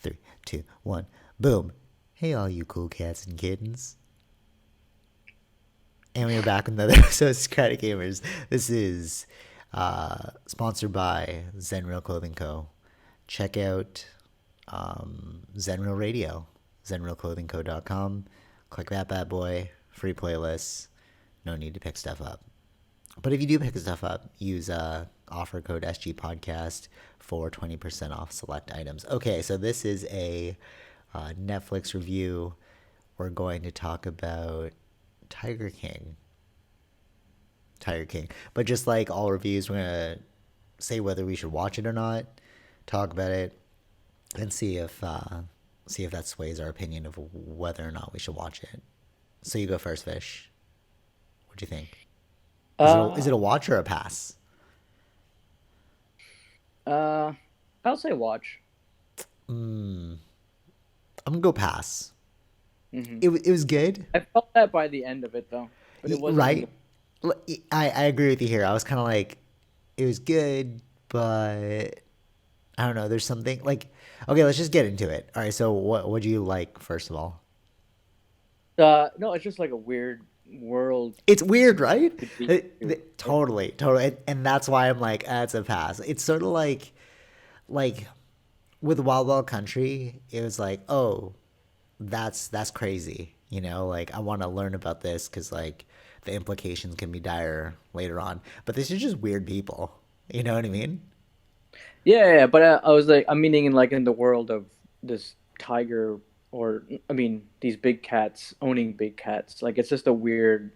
3, 2, 1, boom. Hey, all you cool cats and kittens. And we are back with another episode of Socratic Gamers. This is sponsored by Zenreal Clothing Co. Check out Zenreal Radio, zenrealclothingco.com. Click that bad boy. Free playlists. No need to pick stuff up. But if you do pick stuff up, use offer code SG Podcast for 20% off select items. Okay, so this is a Netflix review. We're going to talk about Tiger King. But just like all reviews, we're going to say whether we should watch it or not, talk about it, and see if that sways our opinion of whether or not we should watch it. So you go first, Vish. What do you think? Is it a watch or a pass? I'll say watch. I'm gonna go pass. Mm-hmm. It was good. I felt that by the end of it, though. But it wasn't Right. I agree with you here. I was kind of like, it was good, but I don't know. There's something like, okay, let's just get into it. All right. So what do you like first of all? No, it's just like a weird world It's weird, right? to be to. Totally. And that's why I'm like, it's a pass. It's sort of like with Wild Wild Country, it was like, oh, that's crazy. Like I want to learn about this because like the implications can be dire later on. But this is just weird people. You know what I mean? Yeah, but I was like, I'm meaning in the world of this tiger, or I mean, these big cats owning big cats. Like it's just a weird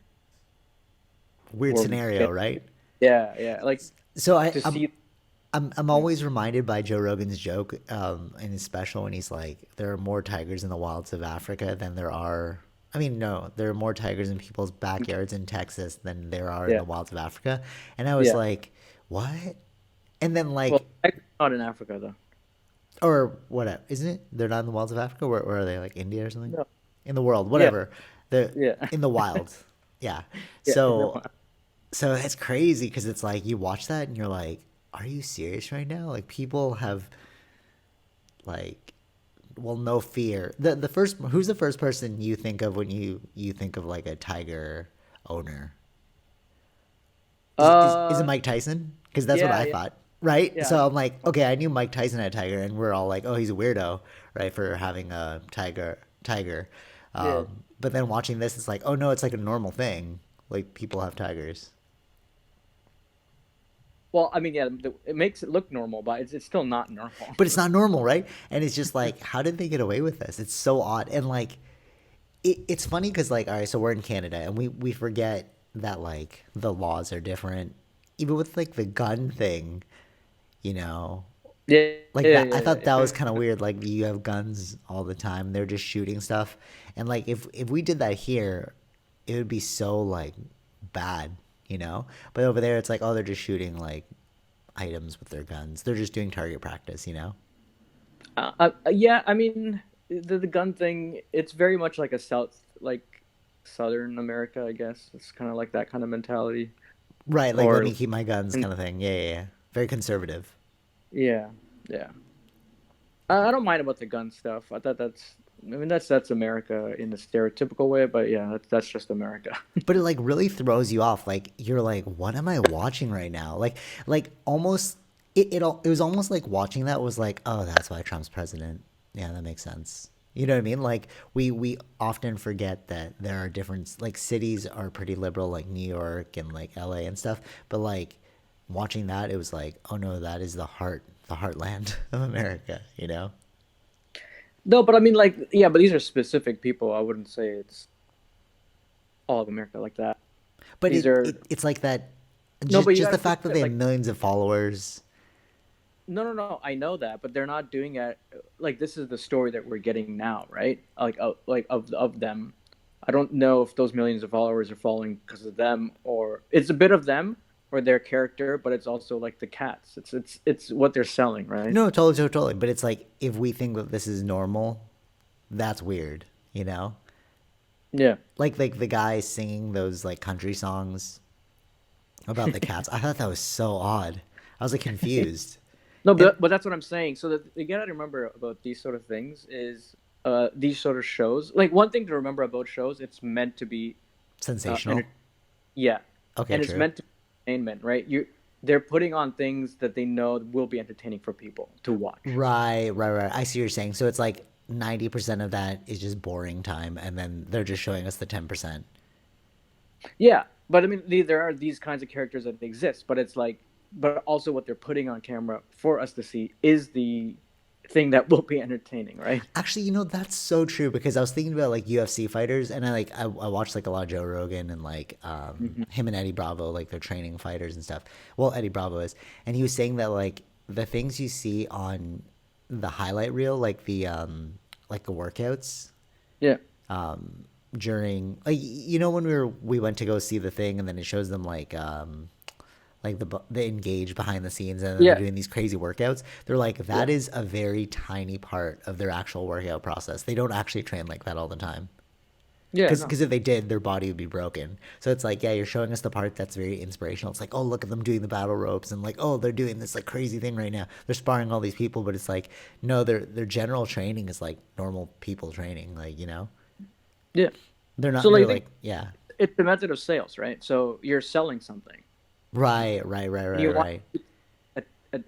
Weird world. scenario, right? Yeah. Like So to see. I'm always reminded by Joe Rogan's joke in his special when he's like, there are more tigers in the wilds of Africa than there are. I mean, no, there are more tigers in people's backyards in Texas than there are in Yeah, the wilds of Africa. And I was yeah. like, what? And then Well, like, tiger's not in Africa though. or what? Isn't it? They're not in the wilds of Africa. Where are they? Like India or something? No. In the world, Yeah, whatever. The yeah, in the wild. Yeah. yeah. So it's crazy because it's like you watch that and you're like, are you serious right now? Like people have like, well, no fear. The first, who's the first person you think of when you think of like a tiger owner? Is it Uh, Mike Tyson? Because that's what yeah, I yeah, thought, right? yeah. So I'm like, okay, I knew Mike Tyson had a tiger, and we're all like, oh, he's a weirdo, right, for having a tiger. Yeah. But then watching this, it's like, oh no, it's like a normal thing. Like people have tigers. Well, I mean, yeah, it makes it look normal, but it's still not normal. But it's not normal, right? And it's just like, how did they get away with this? It's so odd. And like, it's funny because like, all right, so we're in Canada and we forget that like the laws are different. Even with like the gun thing, you know, Yeah, like yeah, that, I yeah, thought yeah. that was kind of weird. Like you have guns all the time. They're just shooting stuff. And like, if we did that here, it would be so like bad. But over there, it's like, oh, they're just shooting like items with their guns. They're just doing target practice. Yeah. I mean, the gun thing. It's very much like Southern America, I guess. It's kind of like that kind of mentality. Right, like let Or me keep my guns kind of thing. Yeah. Very conservative. yeah, yeah. I don't mind about the gun stuff. I thought that's. I mean, that's America in the stereotypical way, but yeah, that's just America. But it like really throws you off. Like you're like, what am I watching right now? Like almost it was almost like watching that was like, oh, that's why Trump's president. Yeah, that makes sense. You know what I mean? Like we often forget that there are different like cities are pretty liberal, like New York and like LA and stuff. But like watching that, it was like, oh no, that is the heartland of America. No, but I mean, like, yeah, but these are specific people. I wouldn't say it's all of America like that. But These are it's like that. no, but you Just got the to think fact that of it they have like millions of followers. no. I know that, but they're not doing it like this is the story that we're getting now, right? Like of them. I don't know if those millions of followers are following because of them or it's a bit of them or their character, but it's also like the cats. It's what they're selling, right? No, totally. But it's like if we think that this is normal, that's weird. Yeah. Like the guy singing those like country songs about the cats. I thought that was so odd. I was like confused. No, And but that's what I'm saying. So that you gotta remember about these sort of things is these sort of shows. Like one thing to remember about shows, it's meant to be enter sensational. yeah, Okay, and it's true. meant to be entertainment, right? You they're putting on things that they know will be entertaining for people to watch. Right. I see what you're saying. So it's like 90% of that is just boring time, and then they're just showing us the 10%. Yeah, but I mean, there are these kinds of characters that exist, but it's like, but also what they're putting on camera for us to see is the thing that will be entertaining, right? Actually, that's so true because I was thinking about like UFC fighters, and I watched like a lot of Joe Rogan and like Hmm. him and Eddie Bravo, like they're training fighters and stuff. Well, Eddie Bravo is, and he was saying that like the things you see on the highlight reel, like the workouts Yeah, during when we went to go see the thing, and then it shows them like the engage behind the scenes, and then they're yeah, doing these crazy workouts. They're like, yeah, that is a very tiny part of their actual workout process. They don't actually train like that all the time, yeah. No, because if they did, their body would be broken. So it's like, yeah, you're showing us the part that's very inspirational. It's like, oh, look at them doing the battle ropes, and like, oh, they're doing this like crazy thing right now. They're sparring all these people, but it's like, no, their general training is like normal people training. Like, yeah. they're So not. like, They're I think like, yeah, it's the method of sales, right? So you're selling something, and you want right.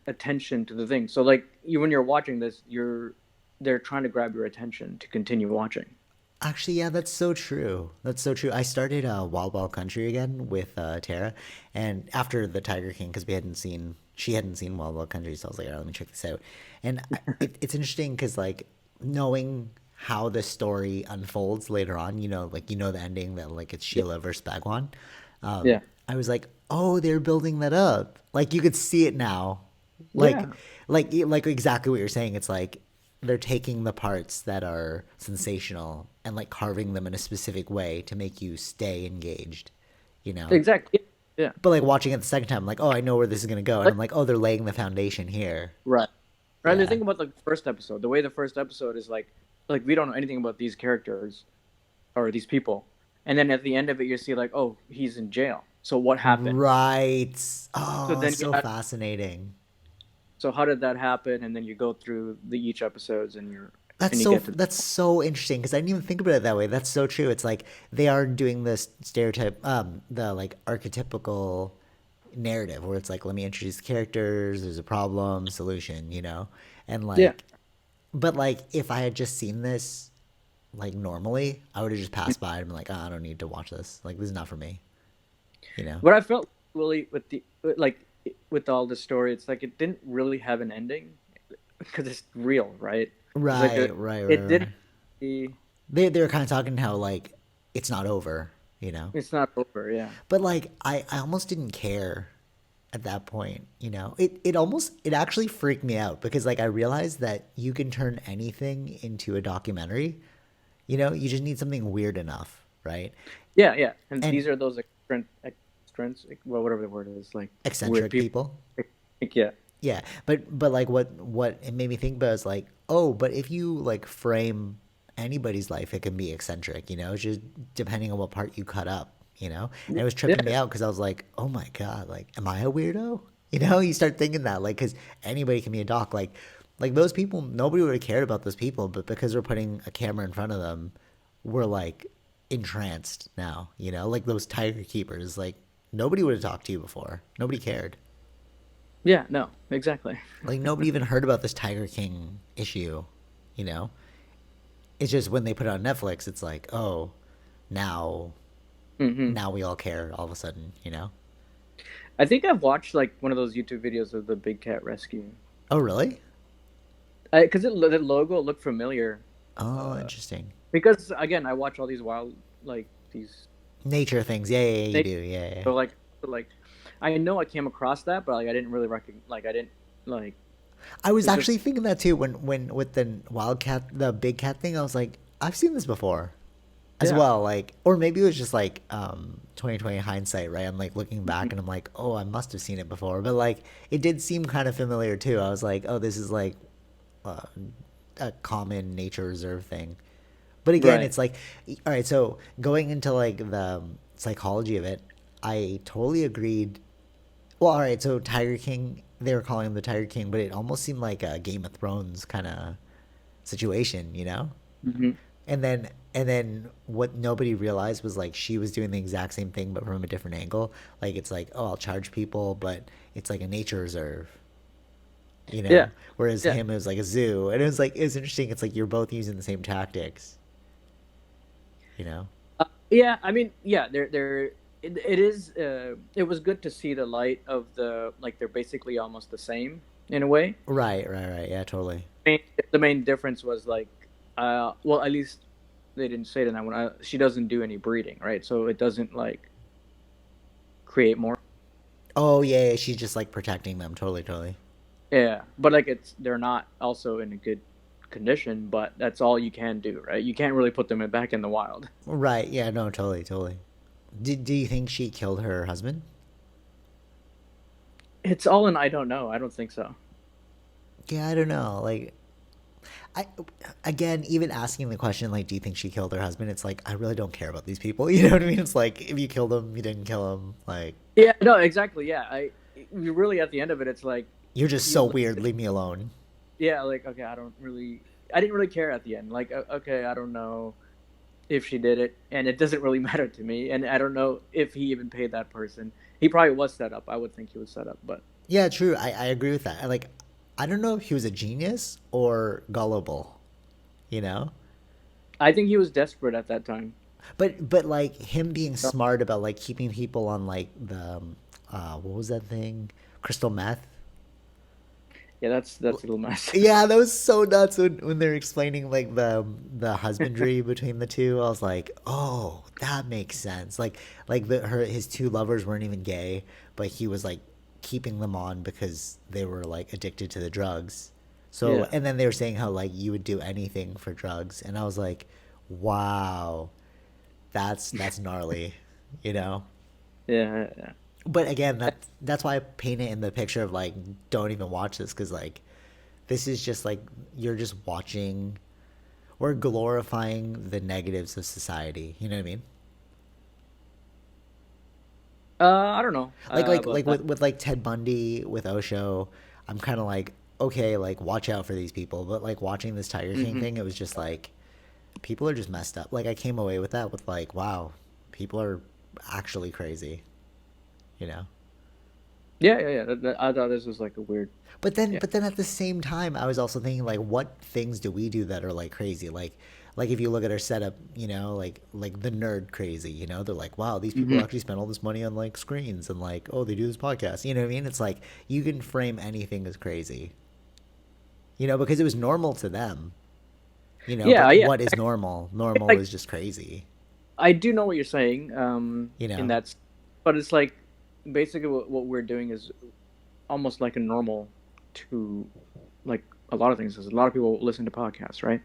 attention to the thing. So like, you when you're watching this, they're trying to grab your attention to continue watching. Actually, yeah, that's so true. That's so true. I started Wild Wild Country again with Tara, and after the Tiger King, because she hadn't seen Wild Wild Country, so I was like, all right, let me check this out. And it's interesting because like knowing how the story unfolds later on, like the ending that like it's Yeah, Sheila versus Bagwan. yeah, I was like, oh, they're building that up. Like you could see it now. Like yeah. like exactly what you're saying. It's like they're taking the parts that are sensational and like carving them in a specific way to make you stay engaged, you know? Exactly. Yeah. But like watching it the second time, I'm like, oh, I know where this is gonna go. And Like, I'm like, oh, they're laying the foundation here. right. Right. The Yeah. thing about the first episode, the way the first episode is like we don't know anything about these characters or these people, and then at the end of it, you see like, oh, he's in jail. So what happened? Right. So Oh, then you so have, fascinating. so how did that happen? And then you go through the each episodes, and That's you so get to that's so interesting because I didn't even think about it that way. That's so true. It's like they are doing this stereotype, the like archetypical narrative where it's like, let me introduce the characters, there's a problem, solution, and yeah, but like if I had just seen this like normally, I would have just passed by and been like, oh, I don't need to watch this. Like this is not for me, you know? what I felt really with the like with all the story, it's like it didn't really have an ending because it's real, right? It's like it Right. didn't. Be, They were kind of talking how like it's not over, you know? it's not over. Yeah. But like I almost didn't care at that point, it actually freaked me out because like I realized that you can turn anything into a documentary. You just need something weird enough, right? Yeah, yeah, and And these are those extrinsic, well, whatever the word is, like weird eccentric people. people. Yeah, Yeah, but like what it made me think about is like, oh, but if you like frame anybody's life, it can be eccentric, it's just depending on what part you cut up, and yeah, it was tripping me yeah, out because I was like, oh my God, like, am I a weirdo? You start thinking that like, because anybody can be a doc, like those people, nobody would have cared about those people, but because we're putting a camera in front of them, we're like entranced now, like those tiger keepers, like nobody would have talked to you before, nobody cared. yeah. No, exactly. Like nobody even heard about this Tiger King issue, you know? It's just when they put it on Netflix, it's like, oh, now Hmm. now we all care all of a sudden. I think I've watched like one of those YouTube videos of the big cat rescue. Oh, really? Because the logo looked familiar. Oh, Uh, interesting. because again, I watch all these wild like these. Nature things. Yeah, you Things, do. Yeah. so like, I know I came across that, but like I didn't really recognize. Like I didn't like. I was It's actually just thinking that too when with the wildcat, the big cat thing. I was like, I've seen this before, as yeah, well. Like, or maybe it was just like 2020 hindsight, right? I'm like looking back and I'm like, oh, I must have seen it before. But like, it did seem kind of familiar too. I was like, oh, this is like uh, a common nature reserve thing. But again, right. it's like, all right, so going into like the psychology of it, I totally agreed. Well, all right, so Tiger King they were calling him the Tiger King, but it almost seemed like a Game of Thrones kind of situation, you know? Hmm. And then what nobody realized was like she was doing the exact same thing but from a different angle. Like it's like, oh, I'll charge people, but it's like a nature reserve, you Yeah, know? Whereas yeah, him it was like a zoo. And it was like it's interesting. It's like you're both using the same tactics, you know? yeah. I mean, yeah, it is. It was good to see the light of the like they're basically almost the same in a way. Right, right, right. Yeah, totally. Main, the main difference was like, well, at least they didn't say it in that one. She doesn't do any breeding, right? So it doesn't like create more. Oh yeah, yeah, she's just like protecting them. Totally, totally. Yeah, but like they're not also in a good condition, but that's all you can do, right? You can't really put them back in the wild. Right. Yeah. No. Totally. Totally. Do you think she killed her husband? It's all in I don't know. I don't think so. Yeah. I don't know. Like, I again, even asking the question, like, do you think she killed her husband? It's like I really don't care about these people. You know what I mean? It's like if you killed him, you didn't kill him. Like Yeah, no, exactly. Yeah, I you really at the end of it, it's like you're just so you, weird. Leave me alone. yeah, like okay, I didn't really care at the end. Like okay, I don't know if she did it, and it doesn't really matter to me, and I don't know if he even paid that person. He probably was set up. I would think he was set up, but Yeah. True. I agree with that. Like, I don't know if he was a genius or gullible. You know. I think he was desperate at that time. But like him being So, smart about like keeping people on like the what was that thing? Crystal meth. yeah, that's a little mess. Yeah, that was so nuts when they're explaining like the husbandry between the two. I was like, oh, that makes sense. Like his two lovers weren't even gay, but he was like keeping them on because they were like addicted to the drugs. So Yeah, and then they were saying how like you would do anything for drugs, and I was like, wow, that's gnarly, you know. yeah, yeah. But again, that's why I paint it in the picture of like don't even watch this because like this is just like you're just watching or glorifying the negatives of society. You know what I mean? I don't know about Like that. with like Ted Bundy with Osho, I'm kind of like okay, like watch out for these people. But like watching this Tiger King Hmm. thing, it was just like people are just messed up. Like I came away with that with like wow, people are actually crazy. You know? Yeah, yeah, yeah. I thought this was like a weird. Yeah. But then at the same time, I was also thinking like, what things do we do that are like crazy? Like if you look at our setup, you know, like the nerd crazy, you know, they're like, wow, these people Hmm. actually spend all this money on like screens and like, oh, they do this podcast. You know what I mean? It's like you can frame anything as crazy, you know, because it was normal to them, you know. Yeah, But yeah. what is normal? Normal Like is just crazy, I do know what you're saying. you In know. that, but it's like basically what we're doing is almost like a normal to like a lot of things. Because a lot of people listen to podcasts, right?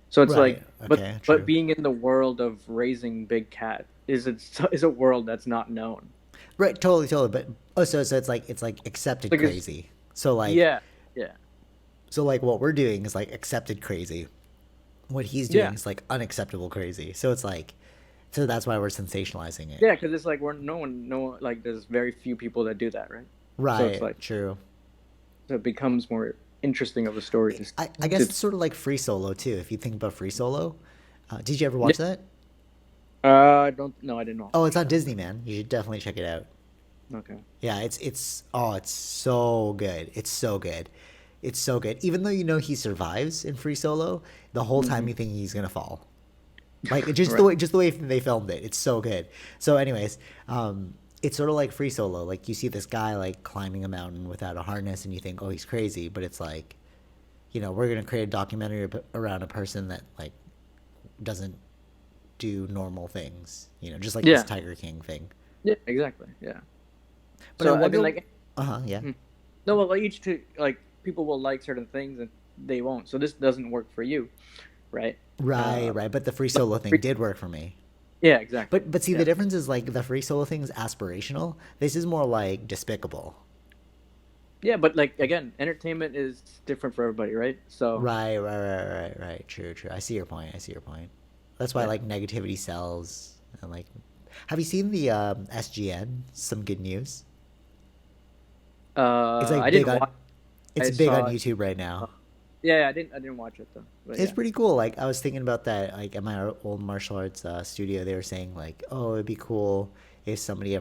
So it's Right. like, Okay. but True. being in the world of raising big cat is a world that's not known. Right. Totally. Totally. But oh, so it's like accepted Like it's crazy. So like yeah, yeah, So like what we're doing is like accepted crazy. What he's doing yeah, is like unacceptable crazy. So it's like so that's why we're sensationalizing it. yeah. Because it's like we're no one like there's very few people that do that, right? So it's Right, like true. so it becomes more interesting of a story I guess to it's sort of like Free Solo too. If you think about Free Solo, did you ever yeah. watch that? I don't no, I didn't Oh, it's watch on that. Disney, man. You should definitely check it out. Okay. Yeah, it's oh, it's so good. It's so good. It's so good. Even though you know he survives in Free Solo, the whole time Hmm. you think he's gonna fall. Like Right. just the way they filmed it, it's so good. So, anyways, it's sort of like Free Solo. Like you see this guy like climbing a mountain without a harness, and you think, oh, he's crazy. But it's like, you know, we're gonna create a documentary around a person that like doesn't do normal things. You know, just like this Yeah. Tiger King thing. Yeah. Exactly. Yeah. But I So I mean, wonder. like, Uh huh. Yeah. mhm. No, well, like, each to like people will like certain things and they won't. So this doesn't work for you, right? Right. Uh, Right. But the Free but Solo thing did work for me. yeah, exactly. But see, the Yeah. difference is like the Free Solo thing is aspirational. This is more like despicable. Yeah, but like again, entertainment is different for everybody, right? So Right. True, true. I see your point. I see your point. That's why yeah. like negativity sells. And like, have you seen the SGN? Some good news. It's like I big didn't on watch. it's I big on saw. YouTube right Uh, now. yeah, I didn't watch it though. But It's yeah. pretty cool. Like I was thinking about that. Like at my old martial arts studio, they were saying like, oh, it'd be cool if somebody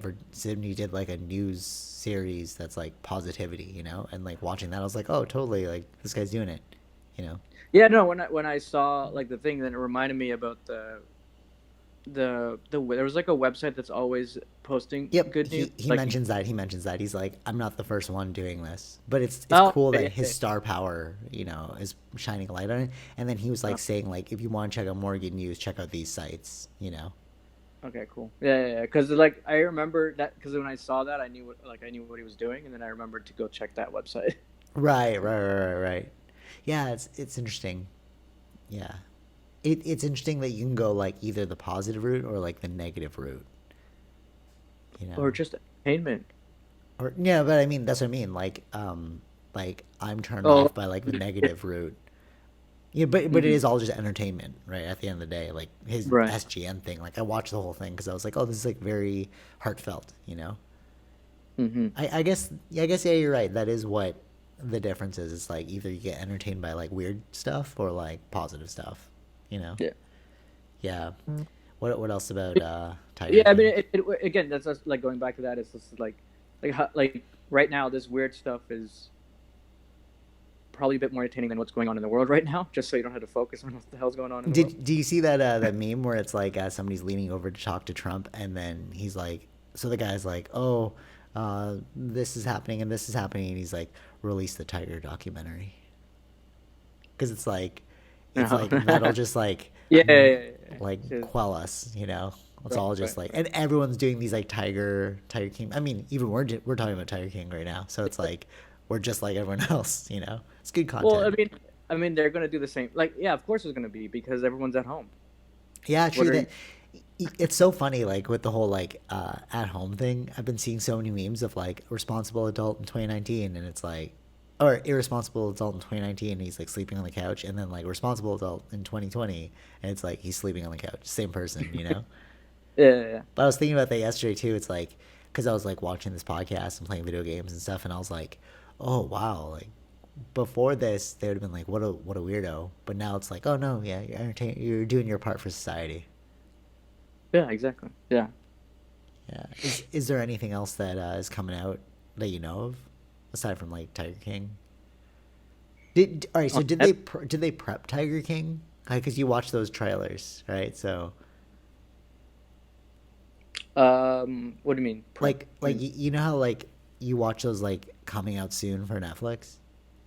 did like a news series that's like positivity, you know, and like watching that, I was like, oh, totally. Like this guy's doing it, you know. Yeah, no. When I saw like the thing, then it reminded me about there was like a website that's always posting Yep, good news. he Like, mentions that. He mentions that. He's like, I'm not the first one doing this, but it's oh, cool that yeah, his yeah, star power, is shining a light on it. And then he was yeah. like saying like, if you want to check out more good news, check out these sites, you know. Okay, cool. Yeah, yeah, yeah. Because like I remember that because when I saw that, I knew what he was doing, and then I remembered to go check that website. Right. Yeah, it's interesting. Yeah, it's interesting that you can go like either the positive route or like the negative route, you Or know. just entertainment. Or yeah, but I mean that's what I mean. Like I'm turned Oh, off by like the negative route. Yeah, but it hmm, is all just entertainment, right? At the end of the day, like his right. SGN thing, like I watched the whole thing because I was like, oh, this is like very heartfelt, you know. Hmm. I guess yeah, you're right. That is what the difference is. It's like either you get entertained by like weird stuff or like positive stuff, you know. Yeah. Yeah. What else about Tiger Yeah, I mean, King? again, that's just, like going back to that. It's just like right now, this weird stuff is probably a bit more entertaining than what's going on in the world right now. Just so you don't have to focus on what the hell's going on in the world. Do you see that meme where it's like somebody's leaning over to talk to Trump and then he's like, so the guy's like, oh, this is happening and this is happening, and he's like, release the Tiger documentary because it's No. like that'll just like Yeah, yeah, yeah, yeah. like Just- quell us, you know. It's right, all right, just like, right. and everyone's doing these like Tiger King. I mean, even we're talking about Tiger King right now, so it's like we're just like everyone else, you know. It's good Well, content. I mean, they're gonna do the same. Like, yeah, of course it's gonna be because everyone's at home. Yeah, What true. are you? That it's so funny, like with the whole like at home thing. I've been seeing so many memes of like responsible adult in 2019, and it's like, or irresponsible adult in 2019, and he's like sleeping on the couch, and then like responsible adult in 2020, and it's like he's sleeping on the couch, same person, you know. Yeah, yeah, yeah. But I was thinking about that yesterday too. It's like because I was like watching this podcast and playing video games and stuff, and I was like, oh wow, like before this they would have been like, what a weirdo, but now it's like, oh no, yeah, you're doing your part for society. Yeah, exactly. Yeah. Yeah. Is there anything else that is coming out that you know of aside from like Tiger King? All right? So On Net- did they prep Tiger King? Because you watch those trailers, right? So what do you mean? Prep? like you know how like you watch those like coming out soon for Netflix.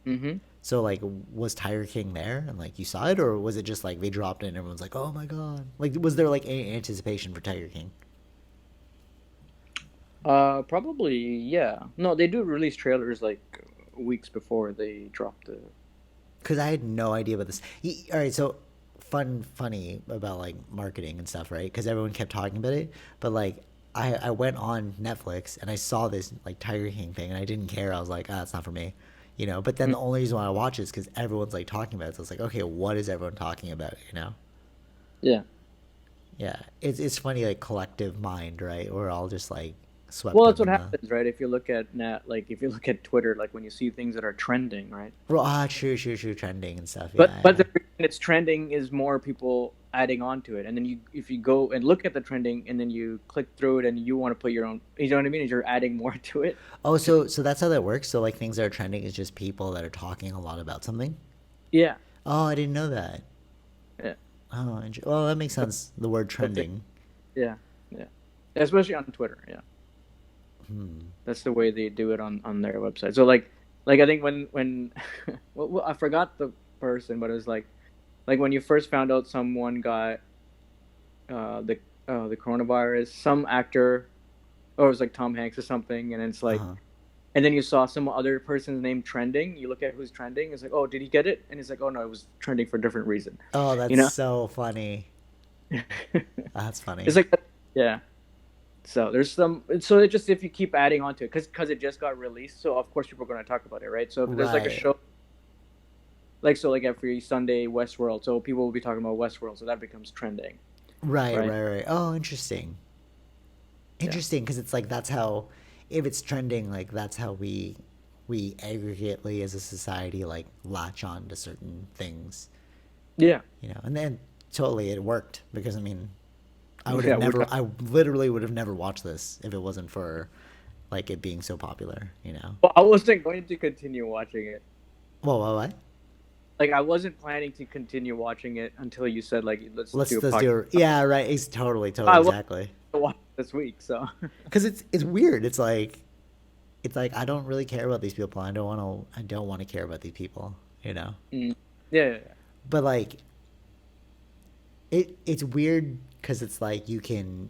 Mm-hmm. So like was Tiger King there and like you saw it, or was it just like they dropped it and everyone's like, oh my god? Like was there like any anticipation for Tiger King? Probably, yeah. No, they do release trailers like weeks before they drop the. Because I had no idea about this. All right, so funny about like marketing and stuff, right? Because everyone kept talking about it, but like I went on Netflix and I saw this like Tiger King thing and I didn't care. I was like, ah, it's not for me, you know. But then Mm, the only reason why I watch it is because everyone's like talking about it. So it's like, okay, what is everyone talking about, you know? yeah. Yeah, it's funny like collective mind, right? We're all just like Well, swept that's up what in the. happens, right? If you look at if you look at Twitter, like when you see things that are trending, right? Well, true, trending and stuff. But Yeah. the reason it's trending is more people adding on to it, and then if you go and look at the trending, and then you click through it, and you want to put your own, you know what I mean? Is you're adding more to it. Oh, so that's how that works. So like things that are trending is just people that are talking a lot about something. Yeah, Oh, I didn't know that. yeah. Oh, well, that makes sense. The word That's it. trending. Yeah, yeah. Especially on Twitter. Yeah, Hmm. that's the way they do it on their website. So I think when well, I forgot the person, but it was like when you first found out someone got the coronavirus, some actor, or it was like Tom Hanks or something, and it's Uh like, huh. and then you saw some other person's name trending. You look at who's trending. It's like, oh, did he get it? And it's like, oh no, it was trending for a different reason. Oh, You that's know? so funny. That's It's funny. like, yeah. So there's some. So it just if you keep adding on to it, because it just got released, so of course people are going to talk about it, right? So if there's like a Right. show, like every Sunday Westworld, so people will be talking about Westworld, so that becomes trending, right? Right. Oh, interesting. Yeah. Interesting, because it's like that's how, if it's trending, like that's how we we aggregately as a society like latch on to certain things, Yeah. and then totally it worked because I mean, Yeah. I literally would have never watched this if it wasn't for like it being so popular. Well, I wasn't going to continue watching it. Whoa, what? Like, I wasn't planning to continue watching it until you said, like, let's do a Let's podcast. do it. Yeah, right. It's totally, I was exactly. to watch this week, so. Because it's weird. It's like I don't really care about these people. I don't want to care about these people. Mm. Yeah. But like it's weird because it's like you can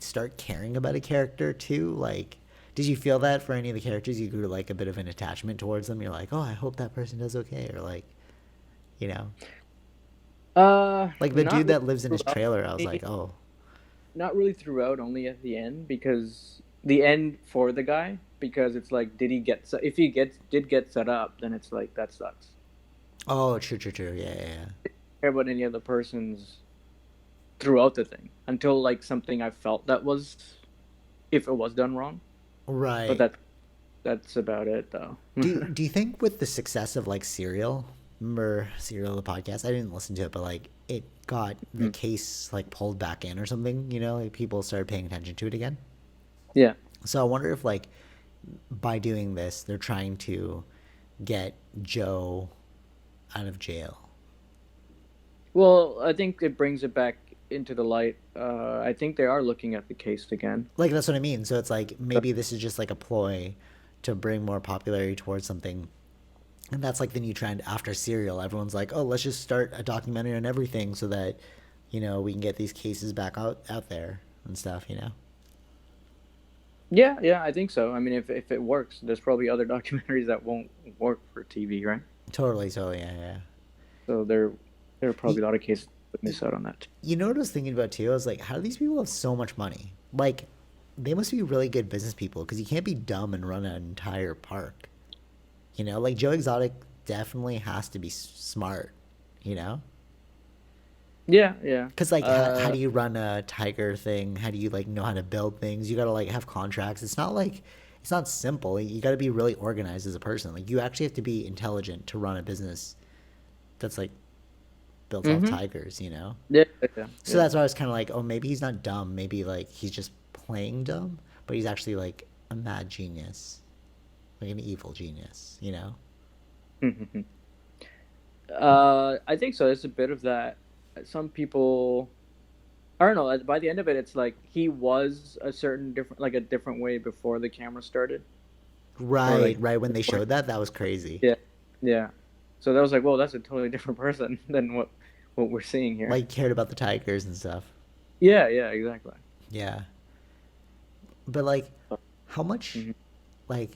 start caring about a character too. Like, did you feel that for any of the characters? You grew like a bit of an attachment towards them. You're like, oh, I hope that person does okay, or like, you know, like the Not dude really that lives in his throughout. trailer. I was like, oh, Not really throughout, only at the end, because the end for the guy, because it's like, did he get, if he did get set up, then it's like, that sucks. oh, true, yeah. Care about any other person's throughout the thing until like something I felt that was, if it was done wrong. But Right. that's about it though. Do you think with the success of like Serial, remember Serial the podcast? I didn't listen to it, but like it got the Mm. case like pulled back in or something. Like people started paying attention to it again. Yeah. So I wonder if like by doing this, they're trying to get Joe out of jail. Well, I think it brings it back into the light. I think they are looking at the case again. Like that's what I mean. So it's like maybe this is just like a ploy to bring more popularity towards something. And that's like the new trend after Serial. Everyone's like, oh, let's just start a documentary on everything so that, we can get these cases back out there and stuff. Yeah, I think so. I mean, if it works, there's probably other documentaries that won't work for TV, right? Totally, yeah. So there are probably Y- a lot of cases that miss out on that. You know what I was thinking about too? I was like, how do these people have so much money? Like, they must be really good business people because you can't be dumb and run an entire park. Like Joe Exotic definitely has to be smart, you know? Yeah. Because like, how do you run a tiger thing? How do you like know how to build things? You gotta like have contracts. It's not simple. You gotta be really organized as a person. Like you actually have to be intelligent to run a business that's like built off Mm-hmm. tigers. So Yeah. that's why I was kind of like, oh, maybe he's not dumb. Maybe like he's just playing dumb, but he's actually like a mad genius, like an evil genius. Mm-hmm. I think so. There's a bit of that. Some people, I don't know. By the end of it, it's like he was a certain different, like a different way before the camera started, or Right, like, right. When they before, showed that was crazy. yeah, yeah. So that was like, whoa, that's a totally different person than what we're seeing here. Like cared about the tigers and stuff. Yeah, exactly. Yeah, but like, how much, Mm-hmm. like,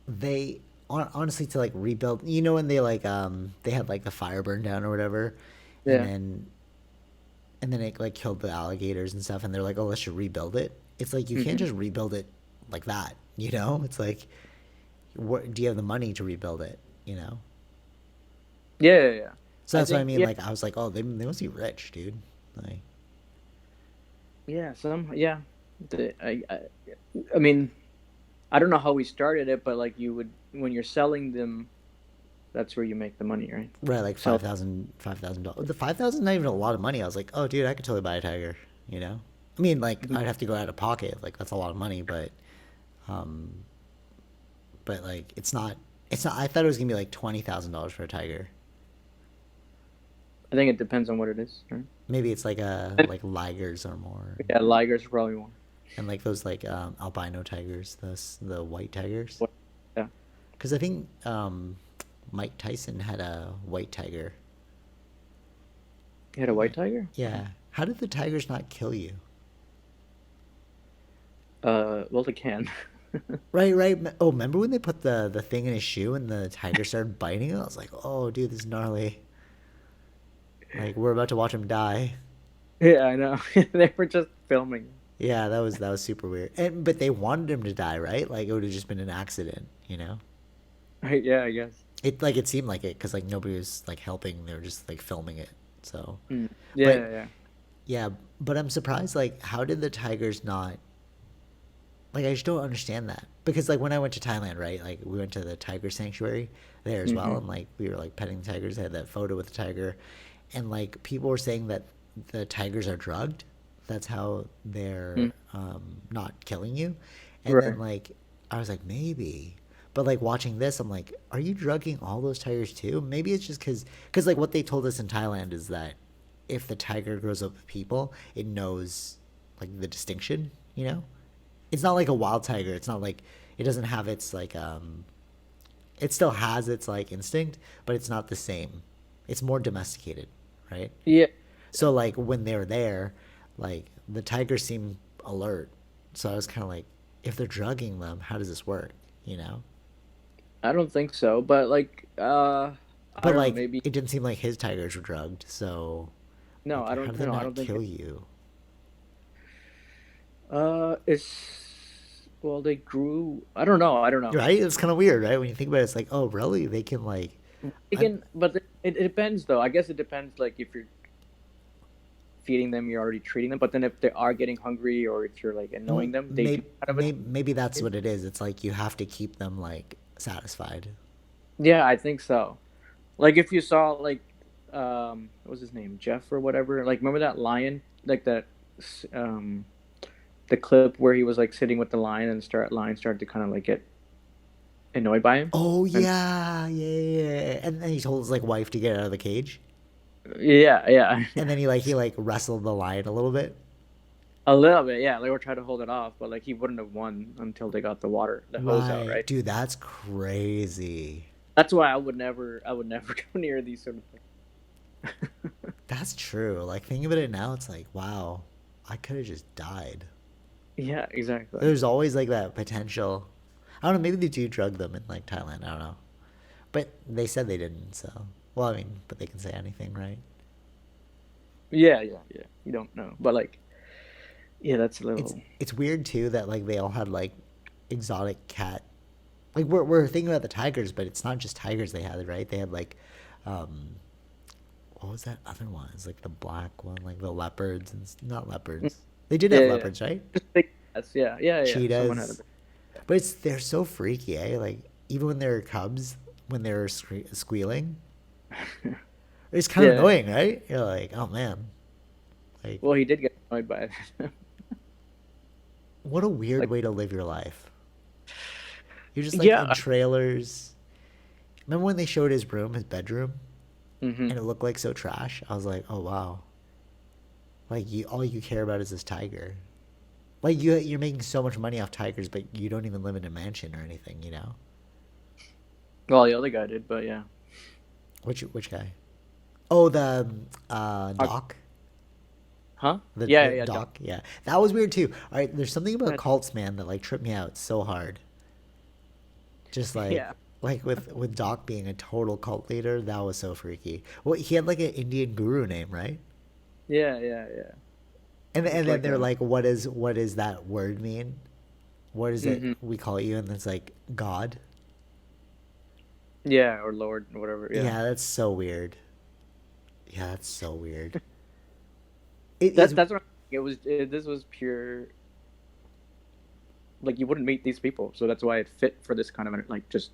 they honestly to like rebuild. When they like they had like the fire burn down or whatever, and Yeah. then it like killed the alligators and stuff, and they're like, oh, let's just rebuild it. It's like you can't Mm-hmm. just rebuild it like that. It's like, what do you have the money to rebuild it? Yeah. So I that's what I think mean. yeah, Like I was like, oh, they must be rich, dude. Like, yeah. Yeah. I mean, I don't know how we started it, but like you would when you're selling them, that's where you make the money, right? right, like So. $5,000. The 5,000 not even a lot of money. I was like, oh, dude, I could totally buy a tiger. I mean, like Mhm. I'd have to go out of pocket. Like that's a lot of money, um, but like it's not. It's not. I thought it was gonna be like $20,000 for a tiger. I think it depends on what it is, right? Maybe it's like like ligers or more, Yeah, ligers are probably more. and like those like albino tigers, the white tigers. What? Yeah. Because I think Mike Tyson had a white tiger. You had a white tiger? Yeah. How did the tigers not kill you? Well, they can. Right. Oh, remember when they put the thing in his shoe and the tiger started biting it? I was like, oh, dude, this is gnarly. Like we're about to watch him die. Yeah, I know. They were just filming. Yeah, that was super weird. But they wanted him to die, right? Like it would have just been an accident. Right? Yeah, I guess. It seemed like it because like nobody was like helping. They were just like filming it. So, Mm. but Yeah. yeah, but I'm surprised. Like, how did the tigers not Like I just don't understand that because like when I went to Thailand, right? Like we went to the tiger sanctuary there as well, Mm-hmm. and like we were like petting the tigers. I had that photo with the tiger, and like people were saying that the tigers are drugged. That's how they're not killing you. And then Right. like I was like maybe, but like watching this, I'm like, are you drugging all those tigers too? Maybe it's just because like what they told us in Thailand is that if the tiger grows up with people, it knows like the distinction, you know? It's not like a wild tiger. It's not like it doesn't have its like it still has its like instinct, but it's not the same. It's more domesticated, right? Yeah. So like when they're there, like the tigers seem alert. So I was kind of like, if they're drugging them, how does this work? You know? I don't think so, but like I But don't know, like maybe it didn't seem like his tigers were drugged. So no, like I how don't do they no, I not don't think kill it, you? it's well they grew I don't know, I don't know. Right? It's kind of weird, right? When you think about it, it's like, oh, really? They can like, I, Again, but it depends though. I guess it depends like if you're feeding them, you're already treating them, but then if they are getting hungry or if you're like annoying them, they do kind of maybe that's attack. what it is. It's like you have to keep them like satisfied. Yeah, I think so. Like if you saw like what was his name? Jeff or whatever. Like remember that lion? Like that um the clip where he was like sitting with the lion and lion started to kind of like get annoyed by him. Oh And yeah, yeah, yeah, yeah. And then he told his like wife to get out of the cage, yeah, yeah. and then he like wrestled the lion a little bit. A little bit, yeah. They were trying to hold it off, but like he wouldn't have won until they got the hose out, Right, right? dude, that's crazy. That's why I would never go near these sort of things. That's true. Like thinking about it now, it's like, wow, I could have just died. Yeah, exactly. There's always like that potential. I don't know. Maybe they do drug them in like Thailand. I don't know. But they said they didn't. So, well, I mean, but they can say anything, right? Yeah, yeah, yeah. You don't know, but like, yeah, that's a It's little. it's weird too that like they all had like exotic cat. Like we're thinking about the tigers, but it's not just tigers they had, right? They had like, um, what was that other one? It's like the black one, like the leopards and not leopards. They did Yeah, have yeah, yeah. leopards, right? Just big cats. Yeah, yeah, yeah. Someone had a. Cheetahs, but it's they're so freaky, eh? Like even when they're cubs, when they're squealing, it's kind of Yeah. annoying, right? You're like, oh man, like Well, he did get annoyed by it. what a weird Like, way to live your life. You're just like in yeah. trailers. Remember when they showed his room, his bedroom, Mm-hmm. and it looked like so trash? I was like, oh wow, like you all you care about is this tiger. Like you're making so much money off tigers, but you don't even live in a mansion or anything, you know? Well, the other guy did, but yeah. Which guy? Oh, the Uh, Doc. Huh? The Yeah, yeah, yeah. Doc. Doc. Yeah, that was weird too. All right, there's something about That- cults, man, that like tripped me out so hard. Just Yeah, like with Doc being a total cult leader, that was so freaky. Well, he had like an Indian guru name, right? yeah, yeah, yeah. And It's then like they're a. like, what does that word mean? What is it Mm-hmm. we call you? And it's like God. Yeah, or Lord, or whatever. Yeah. Yeah, that's so weird. Yeah, that's so weird. It is That's what it was. This was pure. Like you wouldn't meet these people, so that's why it fit for this kind of like just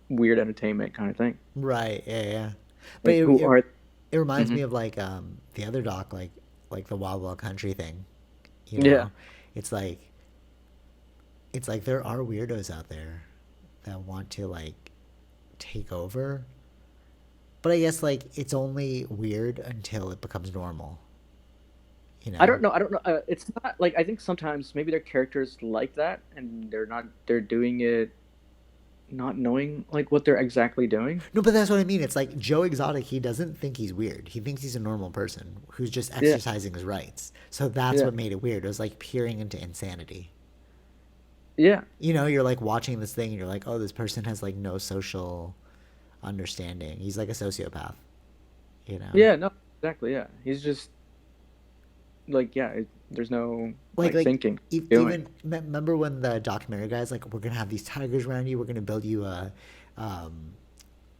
weird entertainment kind of thing. right. Yeah, yeah. But Like who are? it reminds Hmm. me of like the other doc, like the Wild Wild Country thing. You Yeah, know, it's like there are weirdos out there that want to like take over. But I guess like it's only weird until it becomes normal. You I don't know? know. I don't know. It's not like I think sometimes maybe their characters like that, and they're not. They're doing it not knowing like what they're exactly doing. No, but that's what I mean. It's like Joe Exotic. He doesn't think he's weird. He thinks he's a normal person who's just Yeah, exercising his rights. So that's yeah, what made it weird. It was like peering into insanity. yeah, You know, you're like watching this thing and you're like, oh, this person has like no social understanding. He's like a sociopath, you know? yeah. No, exactly. Yeah, he's just like yeah. There's no Like, like like thinking doing. even remember when the documentary guys like, we're gonna have these tigers around you. We're gonna build you um,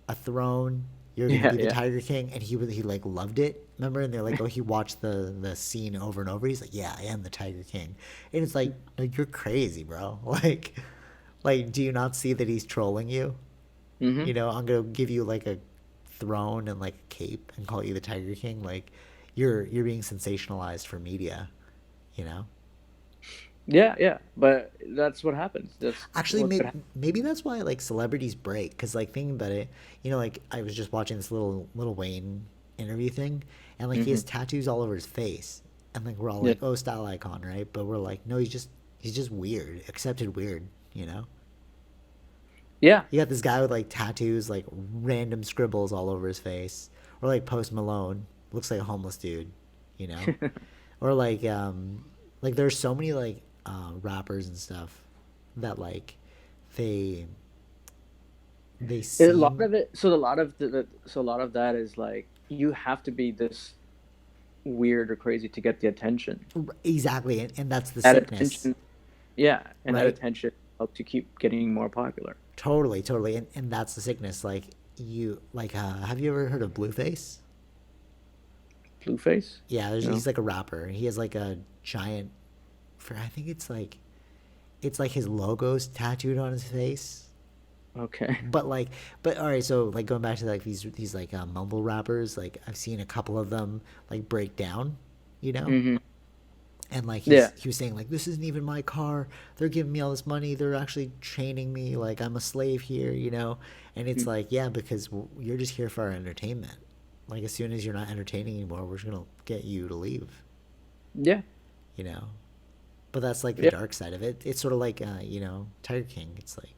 a throne. You're gonna Yeah, be the yeah. Tiger King, and he like loved it. Remember? And they're like, oh, he watched the scene over and over. He's like, yeah, I am the Tiger King, and it's like, no, you're crazy, bro. Like, do you not see that he's trolling you? Mm-hmm. I'm gonna give you like a throne and like a cape and call you the Tiger King. Like, you're being sensationalized for media. You know. Yeah, yeah. But that's what happens. That's Actually, what could happen. maybe that's why like celebrities break. Cause like thinking about it, like I was just watching this little Wayne interview thing, and like he Mm-hmm. has tattoos all over his face, and like we're all Yeah. like, oh, style icon, right? But we're like, no, he's just weird, accepted weird, you know. Yeah. You got this guy with like tattoos, like random scribbles all over his face, or like Post Malone looks like a homeless dude, you know, or like there's so many like rappers and stuff that like they they A lot seem of it. So a lot of so a lot of that is like you have to be this weird or crazy to get the attention. exactly, and that's the That sickness, attention, yeah, and that right? attention helps you keep getting more popular. Totally, and that's the sickness. Like have you ever heard of Blueface? Blueface? Yeah, No. he's like a rapper. He has like a giant, for I think it's like his logo's tattooed on his face. Okay. But like, but all right. So like going back to like these like mumble rappers, like I've seen a couple of them like break down, you know, Hmm. and like Yeah. he was saying like this isn't even my car. They're giving me all this money. They're actually training me. Like I'm a slave here, you know. And it's Mhm. like yeah, because you're just here for our entertainment. Like as soon as you're not entertaining anymore, we're just gonna get you to leave, Yeah. you know. But that's like the Yeah. dark side of it. It's sort of like Tiger King. It's like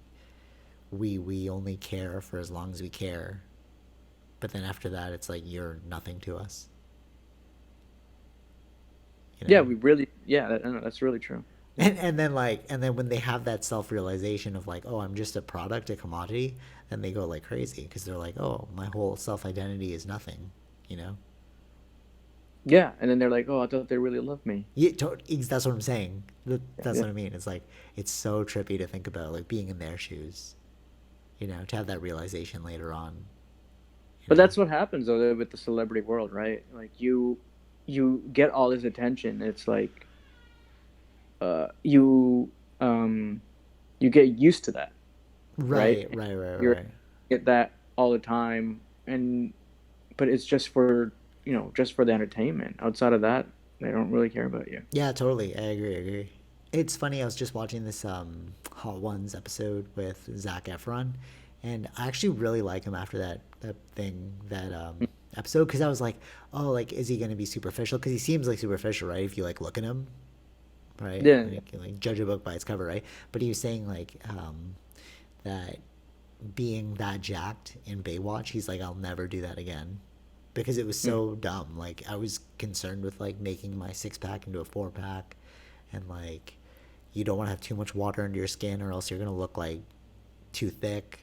we only care for as long as we care, but then after that, it's like you're nothing to us. You Yeah. know. We really. Yeah. No, that's really true. Yeah. And then when they have that self realization of like, oh, I'm just a product, a commodity, then they go like crazy because they're like, oh, my whole self identity is nothing. You know. Yeah. And then they're like, "Oh, I thought they really loved me." Yeah, that's what I'm saying. Yeah. That's Yeah. what I mean. It's like it's so trippy to think about, like being in their shoes. To have that realization later on. You But know. that's what happens though with the celebrity world, right? Like you get all this attention. It's like you um you get used to that, right? Right, right, right, You're right. get that all the time, and but it's just for just for the entertainment. Outside of that, they don't really care about you. Yeah, totally. I agree. It's funny. I was just watching this Hot Ones episode with Zac Efron, and I actually really like him after that episode because I was like, oh, like is he gonna be superficial? Because he seems like superficial, right? If you like look at him, right? Yeah, yeah. Like, judge a book by its cover, right? But he was saying like that being that jacked in Baywatch, he's like, I'll never do that again because it was Mm. so dumb. Like I was concerned with like making my 6 pack into a 4 pack, and like you don't want to have too much water under your skin or else you're gonna look like too thick.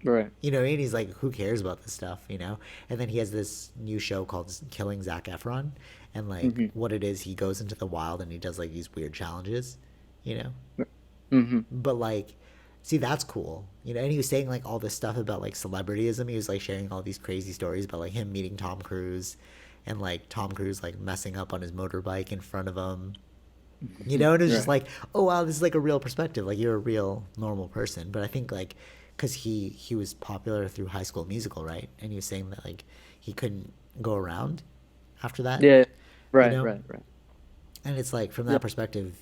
Right. And he's like, who cares about this stuff, And then he has this new show called Killing Zac Efron, and like Hmm. what it is, he goes into the wild and he does like these weird challenges, you know. Hmm. But like, see, that's cool, And he was saying like all this stuff about like celebrityism. He was like sharing all these crazy stories about like him meeting Tom Cruise, and like Tom Cruise like messing up on his motorbike in front of him. And it's just Right. like, oh wow, this is like a real perspective. Like you're a real normal person. But I think like, because he was popular through High School Musical, right? And he was saying that like he couldn't go around after that, Yeah. you Right. know. Right. Right. And it's like from Yeah. that perspective,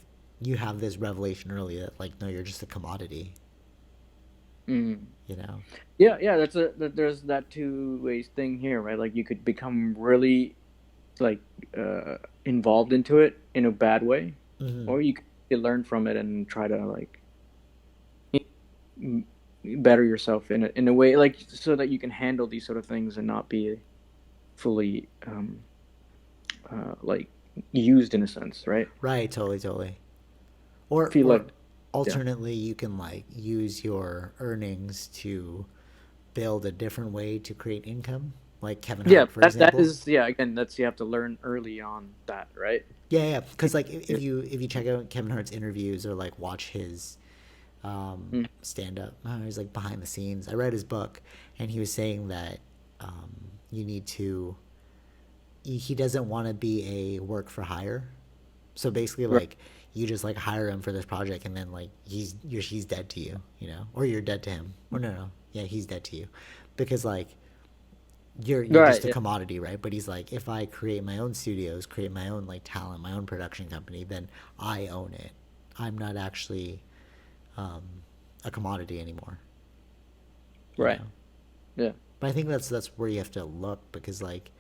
you have this revelation early that like, no, you're just a commodity, Mm. you know. Yeah. Yeah. There's that two ways thing here, right? Like you could become really like involved into it in a bad way, Mm-hmm. or you could learn from it and try to like m- better yourself in a way like so that you can handle these sort of things and not be fully like used in a sense, right? Right, totally. Or Feel or like yeah, alternately, you can like use your earnings to build a different way to create income, like Kevin yeah. Hart, for That example. is yeah. Again, that's you have to learn early on that, right? Yeah. Because like if Yeah. you check out Kevin Hart's interviews or like watch his Mm. stand up, he's like behind the scenes. I read his book, and he was saying that you need to. He doesn't want to be a work for hire. So basically, Right. like you just like hire him for this project, and then like he's dead to you, or you're dead to him. Or no, yeah, he's dead to you, because like you're Right. just a Yeah. commodity, right? But he's like, if I create my own studios, create my own like talent, my own production company, then I own it. I'm not actually um, a commodity anymore, you Right. know. Yeah. But I think that's where you have to look, because like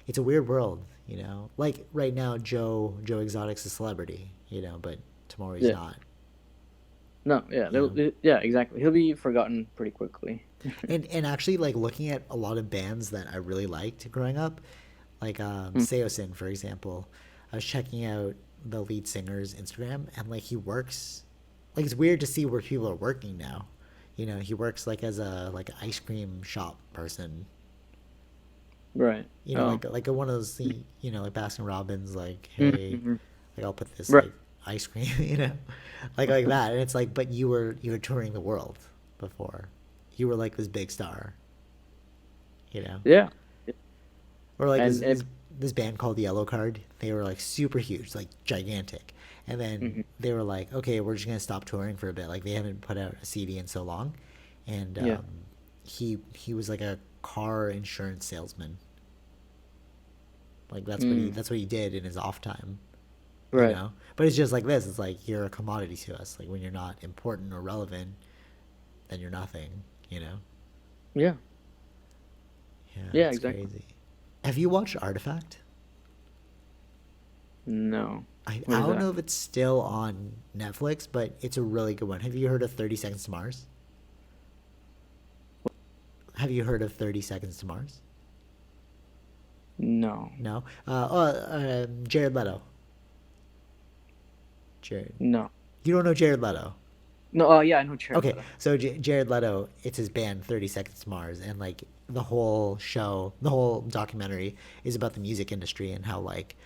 it's a weird world, Like right now, Joe Exotic's a celebrity, but tomorrow he's Yeah. not, No. Yeah. you know. Yeah. Exactly. He'll be forgotten pretty quickly. And actually, like looking at a lot of bands that I really liked growing up, like Seosin, for example, I was checking out the lead singer's Instagram, and like he works, like it's weird to see where people are working now. He works like as a like ice cream shop person. Right. Oh. Like one of those, like Baskin Robbins, like, hey, Mm-hmm. like I'll put this Right. like ice cream, like that, and it's like, but you were touring the world before, you were like this big star, you know, Yeah. or like And this band called Yellow Card. They were like super huge, like gigantic, and then mhm. they were like, okay, we're just gonna stop touring for a bit. Like they haven't put out a CD in so long, and Yeah. he was like a car insurance salesman. Like Mm. that's what he did in his off time, Right. But it's just like this. It's like you're a commodity to us. Like when you're not important or relevant, then you're nothing. You know. Yeah. Yeah, Yeah. it's Exactly. crazy. Have you watched Artifact? No. I What is don't that? know if it's still on Netflix, but it's a really good one. Have you heard of 30 Seconds to Mars? Have you heard of 30 Seconds to Mars? No. No. Jared Leto. Jared. No. You don't know Jared Leto? No. Oh, yeah. I know Jared Okay, Leto. so Jared Leto, it's his band 30 Seconds to Mars, and like the whole show, the whole documentary is about the music industry and how like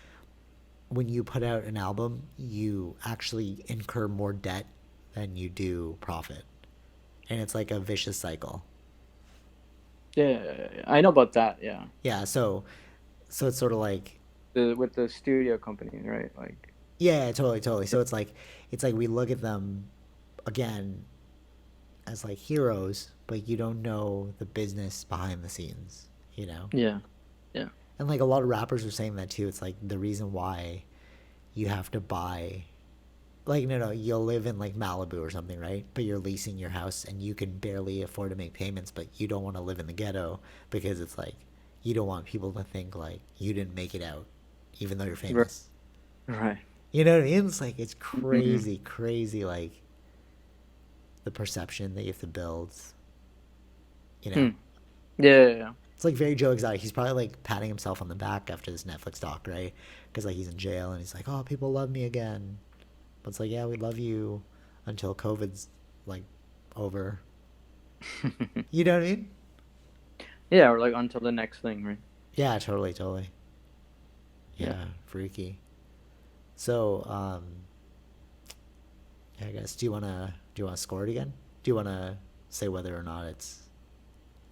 when you put out an album, you actually incur more debt than you do profit, and it's like a vicious cycle. Yeah, yeah, yeah, yeah. I know about that. Yeah. Yeah, so it's sort of like, With the studio company, right? Like. yeah, totally, totally. So it's like we look at them again as like heroes, but you don't know the business behind the scenes. Yeah. Yeah. And like a lot of rappers are saying that too. It's like the reason why you have to buy, like, no, you'll live in like Malibu or something, right? But you're leasing your house and you can barely afford to make payments, but you don't want to live in the ghetto because it's like you don't want people to think like you didn't make it out, even though you're Right. famous. Right. You know what I mean? It's like it's Hmm. crazy, crazy, like the perception that you have to build. You know, Hmm. Yeah. Yeah. Yeah. it's like very Joe Exotic. He's probably like patting himself on the back after this Netflix doc, right? Because like he's in jail and he's like, oh, people love me again. But it's like, yeah, we love you until COVID's like over. You know what I mean? Yeah. Or like until the next thing, right? Yeah, totally, totally. Yeah. Yeah, freaky. So, yeah, I guess do you wanna score it again? Do you wanna say whether or not it's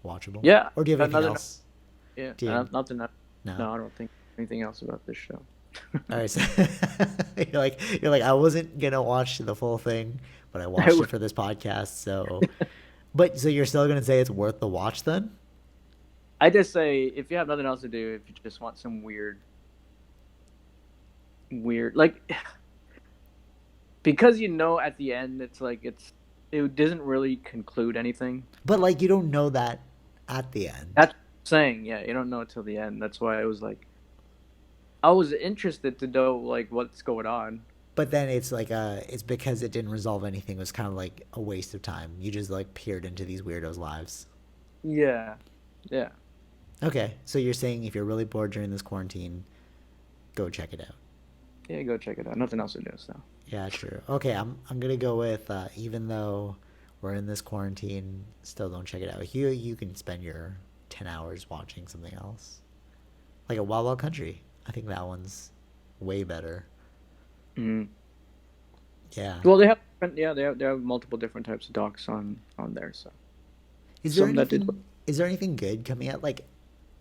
watchable, Yeah. or do you have anything Another. else? Yeah. Do you Nothing. no? No, I don't think anything else about this show. All right, so you're like I wasn't gonna watch the full thing, but I I watched it would. for this podcast. But you're still gonna say it's worth the watch then? I just say if you have nothing else to do, if you just want some weird, like, because at the end it's like it doesn't really conclude anything. But like you don't know that at the end. That's what I'm saying. Yeah, you don't know until the end. That's why I was like, I was interested to know like what's going on. But then it's like it's because it didn't resolve anything. It was kind of like a waste of time. You just like peered into these weirdos' lives. Yeah, yeah, Okay, so you're saying if you're really bored during this quarantine, go check it out. yeah. Go check it out. Nothing else to do. So Yeah, true. Okay, I'm gonna go with even though we're in this quarantine, still don't check it out. You can spend your 10 hours watching something else, like a Wild Wild Country. I think that one's way better. mm. Yeah. Well, they have they have multiple different types of docs on there. So Is there some that did. anything? Is there anything good coming out? Like,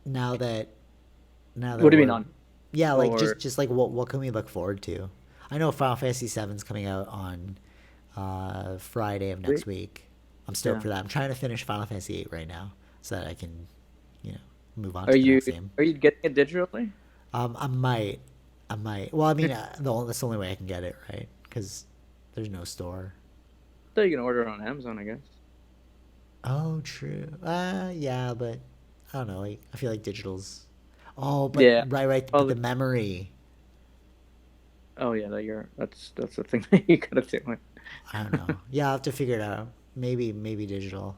now that What do you mean we're, on yeah, like or just like what can we look forward to? I know Final Fantasy VII's coming out on Friday of next week. I'm stoked yeah? for that. I'm trying to finish Final Fantasy VIII right now so that I can, you know, move on Are to the you next game. are you getting it digitally? I might, I might. Well, I mean, that's the only way I can get it, right? Because there's no store. So you can order it on Amazon, I guess. Oh, true. Yeah, but I don't know. Like, I feel like digital's. Oh, but Yeah. right. But Well, the memory. oh yeah, that's the thing that you gotta do. I don't know. Yeah, I'll have to figure it out. Maybe digital.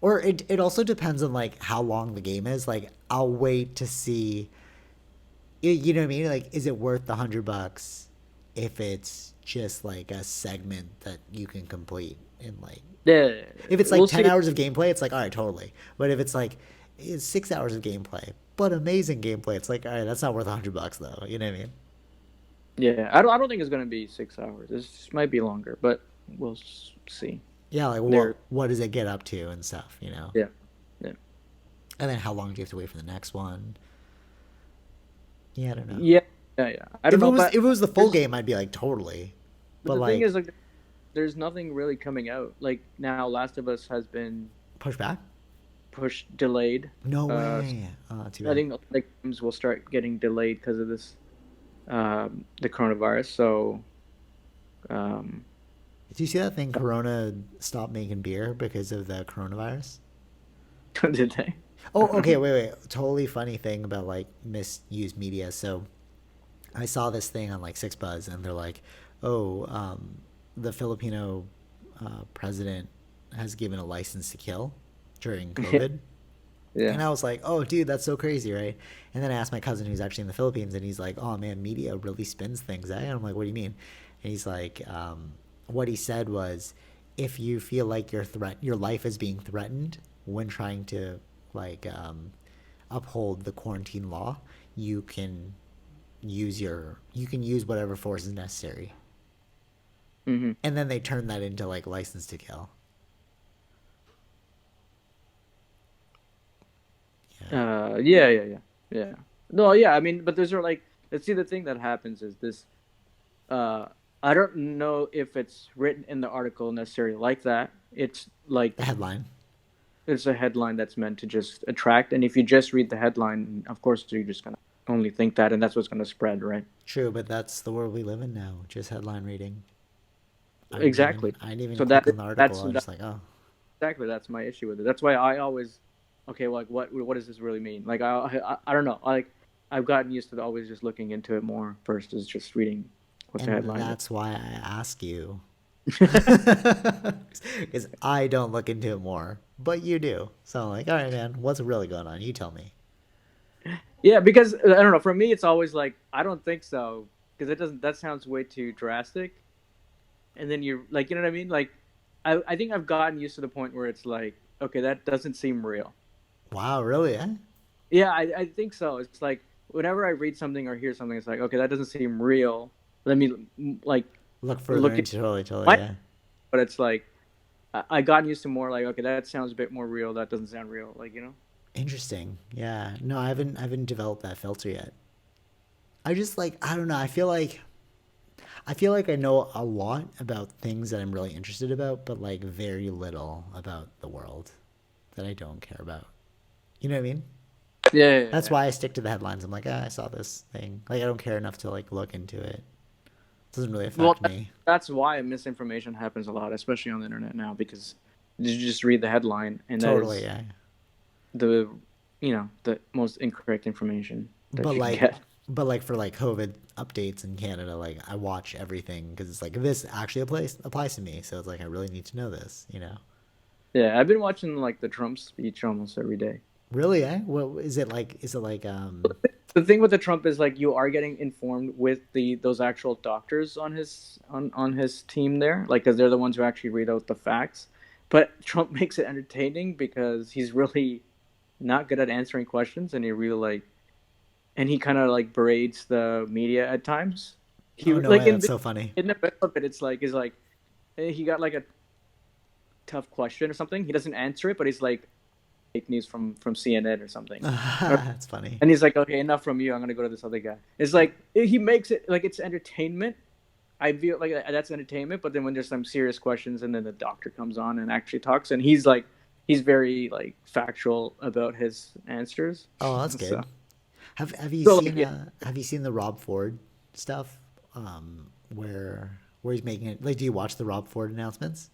Or it also depends on like how long the game is. Like, I'll wait to see. You know what I mean? Like, is it worth the $100 if it's just like a segment that you can complete in like, Yeah, if it's like we'll 10 see. hours of gameplay, it's like, all right, totally. But if it's like, it's 6 hours of gameplay, but amazing gameplay, it's like, all right, that's not worth $100 though. You know what I mean? Yeah, I don't think it's gonna be 6 hours. This might be longer, but we'll see. Yeah, like There, what does it get up to and stuff, you know? yeah, yeah, And then how long do you have to wait for the next one? Yeah, I don't know. yeah, yeah. I don't know, If but it was the full there's game, I'd be like totally. but But the thing like is like there's nothing really coming out. Like now, Last of Us has been push back? pushed, delayed. No Uh, way. Oh, too I bad. think like games will start getting delayed because of this, the coronavirus. So, um, Did you see that thing? Corona stopped making beer because of the coronavirus. did they? Oh, okay. Wait. Totally funny thing about like misused media. So I saw this thing on like Six Buzz, and they're like, "Oh, the Filipino president has given a license to kill during COVID." Yeah. And I was like, "Oh, dude, that's so crazy, right?" And then I asked my cousin who's actually in the Philippines, and he's like, "Oh man, media really spins things." Eh? And I'm like, "What do you mean?" And he's like, "What he said was, if you feel like your life is being threatened when trying to like uphold the quarantine law, you can you can use whatever force is necessary." Hmm. And then they turned that into like license to kill. Yeah. Yeah. No, yeah. I mean, but those are like, let's see. The thing that happens is this. Uh, I don't know if it's written in the article necessarily like that. It's like The headline. it's a headline that's meant to just attract, and if you just read the headline, of course you're just gonna only think that, and that's what's gonna spread, right? True, but that's the world we live in now. Just headline reading. Exactly. I didn't even So that click on the article. that's I was just like, oh, exactly that's my issue with it. That's why I always, okay, well, like what does this really mean? Like I don't know. Like I've gotten used to always just looking into it more first as just reading what the and headline that's why I ask you, is. because I don't look into it more, but you do. So I'm like, all right, man, what's really going on? You tell me. Yeah, because I don't know. For me, it's always like I don't think so because it doesn't. That sounds way too drastic. And then you're like, you know what I mean? Like, I think I've gotten used to the point where it's like, okay, that doesn't seem real. Wow, really? Eh? Yeah, I think so. It's like whenever I read something or hear something, it's like, okay, that doesn't seem real. Let me like Look further look at into totally, my. yeah. But it's like I gotten used to more like, okay, that sounds a bit more real. That doesn't sound real. Like you know. Interesting. Yeah. No, I haven't developed that filter yet. I just like I don't know. I feel like I know a lot about things that I'm really interested about, but like very little about the world that I don't care about. You know what I mean? That's Yeah. why I stick to the headlines. I'm like, I saw this thing. Like, I don't care enough to like look into it. It doesn't really Well, affect me. that's why misinformation happens a lot, especially on the internet now, because you just read the headline, and that Totally, is yeah. the, the most incorrect information that But you can like, get. for like COVID updates in Canada, like I watch everything because it's like this actually applies to me. So it's like I really need to know this. You know? Yeah, I've been watching like the Trump speech almost every day. Really? Eh? What is it like? Is it like The thing with the Trump is like you are getting informed with the those actual doctors on his team there, like because they're the ones who actually read out the facts. But Trump makes it entertaining because he's really not good at answering questions, and he really like and he kind of like berates the media at times. He Oh no like way, that's so funny. in the middle of it, it's like is like he got like a tough question or something. He doesn't answer it, but he's like fake news from CNN or something. That's funny. And he's like, okay, enough from you. I'm gonna go to this other guy. It's like he makes it like it's entertainment. I feel like that's entertainment, but then when there's some serious questions, and then the doctor comes on and actually talks, and he's very like factual about his answers. Oh, that's So, good. Have you so like, seen yeah, have you seen the Rob Ford stuff? Where he's making it like do you watch the Rob Ford announcements?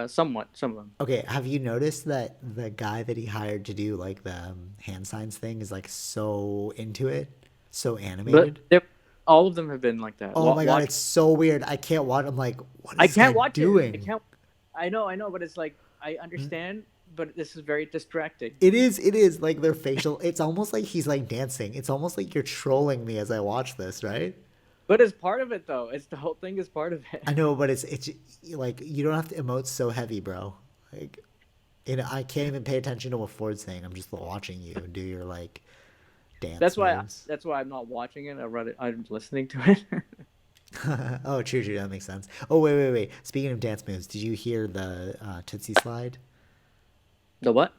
somewhat, some of them. Okay, have you noticed that the guy that he hired to do like the hand signs thing is like so into it, so But animated? all of them have been like that. Oh my God, Watch, it's so weird. I can't watch. I'm like, what I is this guy can't watch it. I doing? can't. I know, but it's like I understand, but this is very distracting. It is like their facial. It's almost like he's like dancing. It's almost like you're trolling me as I watch this, right? But it's part of it though. It's the whole thing is part of it. I know, but it's like you don't have to emote so heavy, bro. Like, I can't even pay attention to what Ford's saying. I'm just watching you do your like dance moves. That's why I'm not watching it. I'm listening to it. Oh, true, true. That makes sense. Oh, wait. Speaking of dance moves, did you hear the Tootsie slide? The what?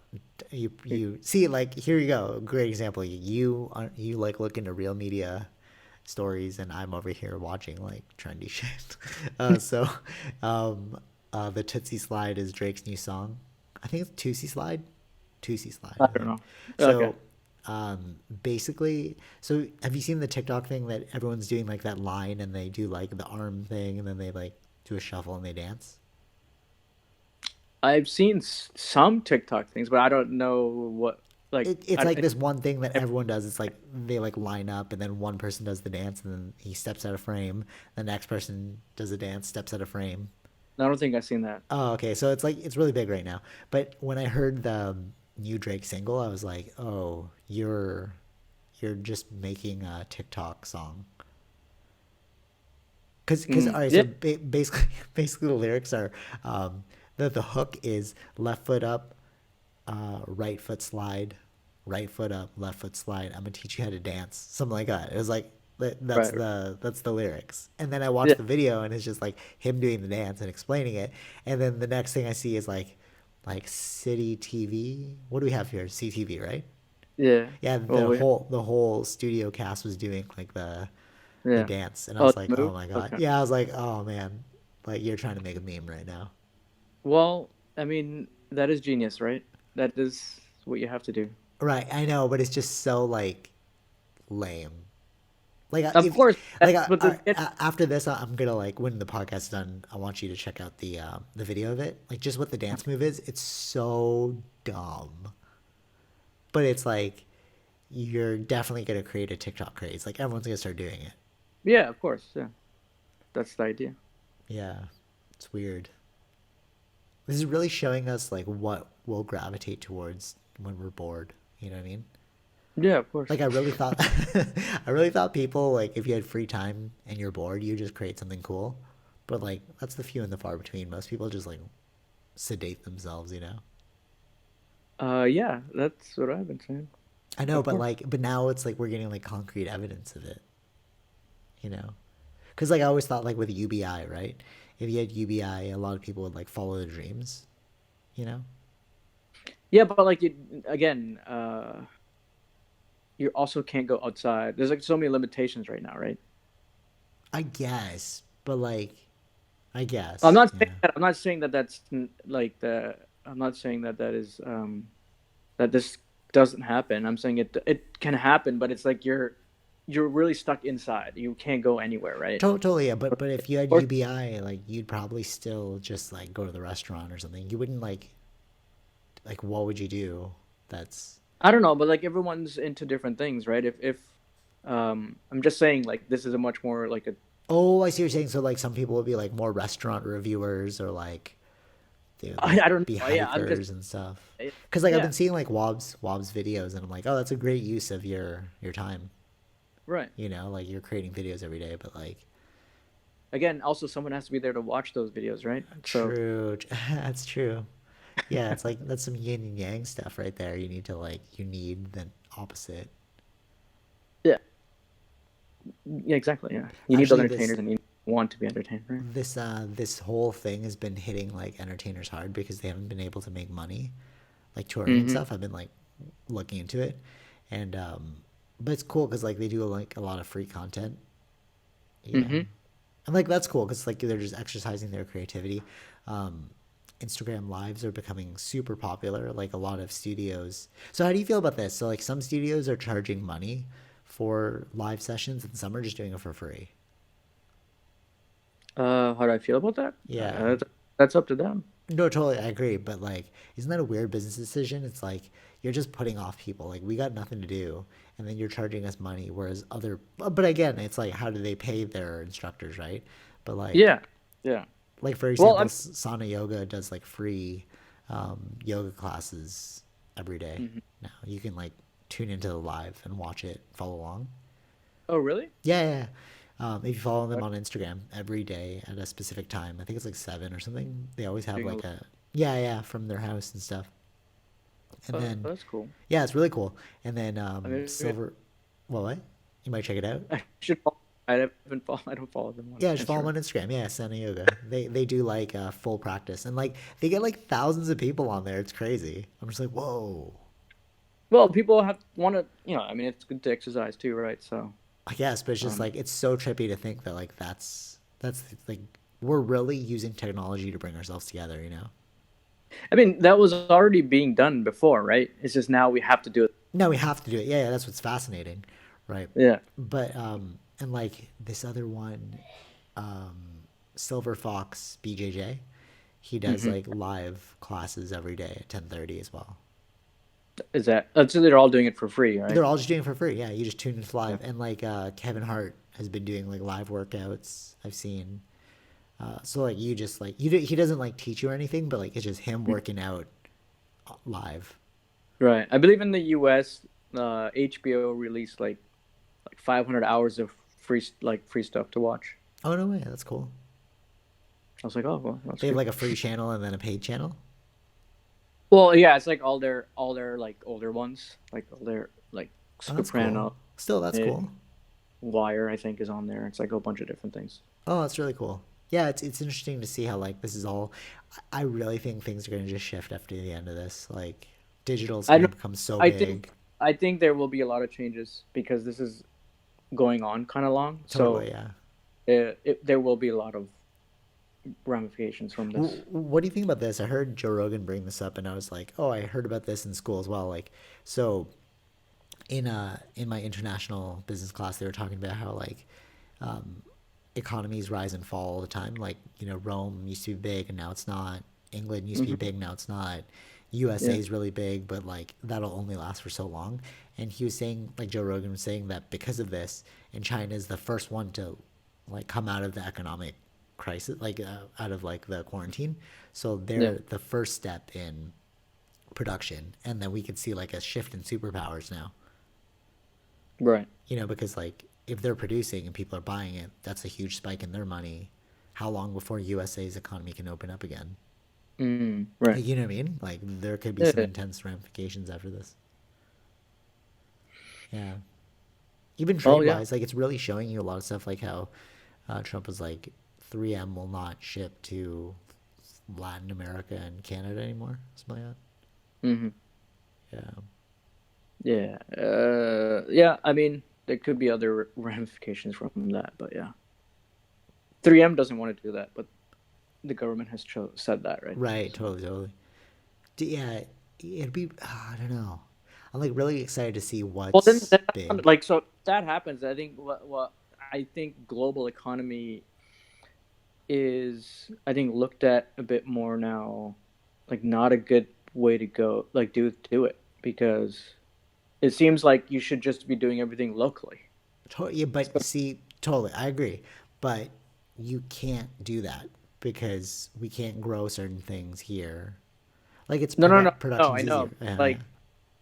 You see, like here you go. Great example. You like look into real media stories, and I'm over here watching like trendy shit. So, the Tootsie slide is Drake's new song. I think it's Tootsie slide. Tootsie slide, I I don't think. know. Okay. So, basically, so have you seen the TikTok thing that everyone's doing like that line and they do like the arm thing and then they like do a shuffle and they dance? I've seen some TikTok things, but I don't know what like It's like I, this one thing that everyone does. It's like they like line up and then one person does the dance and then he steps out of frame. The next person does a dance, steps out of frame. I don't think I've seen that. Oh, okay. So it's like it's really big right now. But when I heard the new Drake single, I was like, "Oh, you're just making a TikTok song." Cause all right. Yeah, So basically, basically the lyrics are, the hook is left foot up, right foot slide, right foot up, left foot slide. I'm gonna teach you how to dance, something like that. It was like right. Right. that's the lyrics. And then I Yeah, watched the video, and it's just like him doing the dance and explaining it. And then the next thing I see is like City TV. What do we have here? CTV, right? yeah. Yeah, Oh, yeah. the whole studio cast was doing like the Yeah. dance, and I Oh, was the like, oh move. my God, Okay. yeah, I was like, oh man, like you're trying to make a meme right now. Well, I mean, that is genius, right? That is what you have to do. Right, I know, but it's just so like lame. Like Of if course, like but after this, I'm gonna like when the podcast is done, I want you to check out the video of it, like just what the dance move is. It's so dumb, but it's like you're definitely gonna create a TikTok craze. Like everyone's gonna start doing it. yeah, of course, yeah. That's the idea. Yeah, it's weird. This is really showing us like what we'll gravitate towards when we're bored. You know what I mean? Yeah, of course. Like I really thought, I really thought people like if you had free time and you're bored, you just create something cool. But like that's the few and the far between. Most people just like sedate themselves, you know. Yeah, that's what I've been saying. I know, Of but course. like, but now it's like we're getting like concrete evidence of it, you know. Because like I always thought like with UBI, right? If you had UBI, a lot of people would like follow their dreams, you know. Yeah, but like you again, you also can't go outside. There's like so many limitations right now, right? I guess, but like, I I'm guess, not saying yeah. that. I'm not saying that that's like the. I'm not saying that that is that this doesn't happen. I'm saying it can happen, but it's like you're really stuck inside. You can't go anywhere, right? Totally, yeah. But if you had Or UBI, like you'd probably still just like go to the restaurant or something. You wouldn't like what would you do? That's I don't know, but like everyone's into different things, right? If I'm just saying like this is a much more like a oh, I see what you're saying. So like some people would be like more restaurant reviewers or like they would like I don't be know. Yeah, I'm just hikers and stuff. Because like I've yeah, been seeing like Wob's videos and I'm like, oh, that's a great use of your time. right. You know, like you're creating videos every day, but like Again, also someone has to be there to watch those videos, right? So true, that's true. Yeah, it's like that's some yin and yang stuff right there. You need to like you need the opposite. yeah, yeah, exactly. Yeah, you need Actually, entertainers and you want to be entertained, right? this whole thing has been hitting like entertainers hard because they haven't been able to make money. like touring and Mm-hmm. stuff. I've been like looking into it, and but it's cool because like they do like a lot of free content, you know, Mm-hmm. and like that's cool because like they're just exercising their creativity. Um, Instagram lives are becoming super popular. Like a lot of studios. So how do you feel about this? So like some studios are charging money for live sessions, and some are just doing it for free. How do I feel about that? Yeah. That's up to them. No, totally, I agree. But like, isn't that a weird business decision? It's like you're just putting off people. Like we got nothing to do, and then you're charging us money. Whereas other, but again, it's like how do they pay their instructors, right? But Yeah. Yeah. like for Well, example, I'm. Sana Yoga does like free yoga classes every day. Mhm. Now you can like tune into the live and watch it, follow along. Oh, really? Yeah, yeah. Yeah. If you follow them on Instagram every day at a specific time, I think it's like 7 or something. They always have Doing like a yeah, yeah, from their house and stuff. And then that's cool. yeah, it's really cool. And then I mean, Silver, well, what? You might check it out. I should follow. I haven't follow. I don't follow them on Yeah, just follow them Instagram. on Instagram. Yeah, Sana Yoga. They do like full practice and like they get like thousands of people on there. It's crazy. I'm just like, whoa. Well, people have want to. I mean, it's good to exercise too, right? So, I guess, but it's just um, like it's so trippy to think that like that's like we're really using technology to bring ourselves together. You know. I mean, that was already being done before, right? It's just now we have to do it. No, we have to do it. Yeah, yeah, that's what's fascinating, right? Yeah. But and like this other one, um, Silver Fox BJJ, he does Hmm. like live classes every day at 10:30 as well. Is that? So they're all doing it for free, right? They're all just doing it for free. Yeah, you just tune into Yeah. live, and like Kevin Hart has been doing like live workouts. I've seen. So like you just like he doesn't like teach you or anything, but like it's just him working out live. Right. I believe in the U.S., HBO released like 500 hours of free stuff to watch. Oh no way, that's cool. I was like, oh well, that's They have good. like a free channel and then a paid channel. Well, yeah, it's like all their like older ones, like all their like Oh, that's cool. Soprano, Still, that's eh, cool. Wire, I think is on there. It's like a bunch of different things. Oh, that's really cool. Yeah, it's interesting to see how like this is all. I really think things are gonna just shift after the end of this. Like digital's I gonna don't. become so I think big. I think there will be a lot of changes because this is going on kind of long. Totally, So yeah. there will be a lot of ramifications from this. What do you think about this? I heard Joe Rogan bring this up, and I was like, oh, I heard about this in school as well. Like, so in my international business class, they were talking about how like economies rise and fall all the time. Like, you know, Rome used to be big and now it's not. England used to be Hmm. big, now it's not. USA Yeah. is really big, but like that'll only last for so long. And he was saying, like Joe Rogan was saying that because of this, and China is the first one to like come out of the economic crisis, like out of like the quarantine. So Yeah. they're the first step in production, and then we could see like a shift in superpowers now. Right. You know, because like if they're producing and people are buying it, that's a huge spike in their money. How long before USA's economy can open up again? Right. Like, you know what I mean? Like there could be some Yeah. intense ramifications after this. Yeah. Even Oh trade yeah. wise, like it's really showing you a lot of stuff, like how Trump was like 3M will not ship to Latin America and Canada anymore. Something like Hmm. that. Yeah. Yeah. Yeah. I mean, there could be other ramifications from that, but yeah. 3M doesn't want to do that, but the government has said that, right? Right. So. Totally. Totally. Yeah. It'd be. I don't know. I'm like really excited to see Well, then, what's then big. like so that happens. I think what I think global economy is I think looked at a bit more now, like not a good way to go. Like do it because it seems like you should just be doing everything locally. Yeah, but see, totally, I agree. But you can't do that because we can't grow certain things here. Like it's No, no, no, no. production's I easier. know, Yeah. like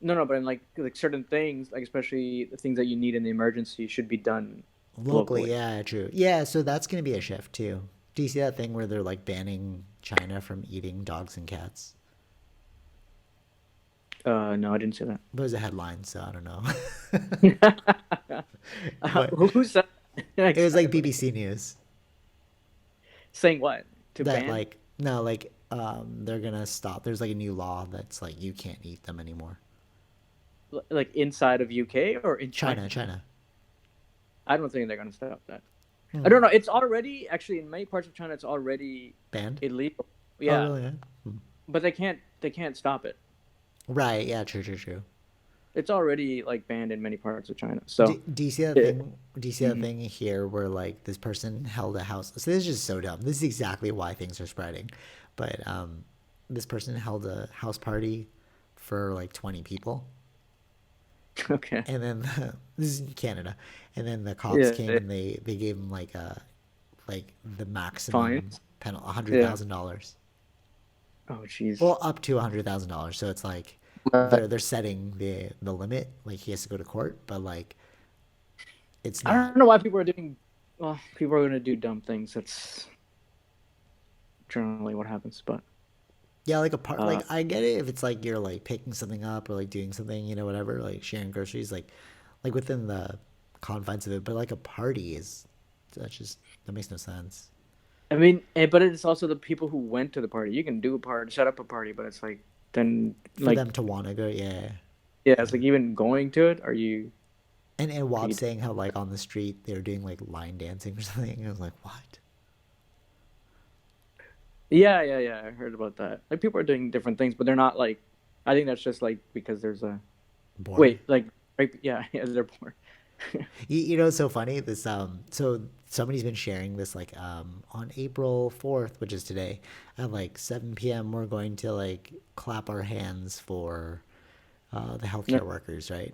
no, no, but in like certain things, like especially the things that you need in the emergency, should be done Locally, locally. yeah, true. Yeah, so that's gonna be a shift too. Do you see that thing where they're like banning China from eating dogs and cats? No, I didn't say But it was a headline, so I don't know. that. But Who said it was like exactly? BBC News Saying what? To that ban? like no, like they're gonna stop. There's like a new law that's like you can't eat them anymore. Like inside of UK or in China, China? China. I don't think they're going to stop that. I Hmm. don't know. It's already actually in many parts of China. It's already Banned? illegal. Oh, Yeah, really? Yeah. Hmm. but they can't stop it. Right. Yeah. True. True. True. It's already like banned in many parts of China. So, Do you see that yeah. thing? Do you see that Mhm. thing here where like this person held a house? So this is just so dumb. This is exactly why things are spreading. But this person held a house party for like 20 people, Okay. and then this is in Canada, and then the cops Yeah. came and they gave him like the maximum Fines. penalty, a hundred Yeah. thousand dollars. Oh, jeez. Well, up to $100,000. So it's like Uh, they're setting the limit. Like he has to go to court, but like it's I not. don't know why people are doing. Well, people are going to do dumb things. That's generally what happens. But Yeah, like a part. uh, Like I get it if it's like you're like picking something up or like doing something, whatever. Like sharing groceries, like within the confines of it. But like a party is that makes no sense I mean, but it's also the people who went to the party. You can do a party, set up a party, but it's like then for like them to want to go. Yeah, yeah, yeah. it's like even going to it. And Are Wob you saying how like on the street they were doing like line dancing or something. I was like, what? Yeah, yeah, yeah. I heard about that. Like people are doing different things, but they're not like. I think that's just like because there's a Bored? wait, like right, yeah, yeah, they're poor. You know, it's so funny. So somebody's been sharing this like on April 4th, which is today, at like 7 p.m. We're going to like clap our hands for the No, healthcare workers, right?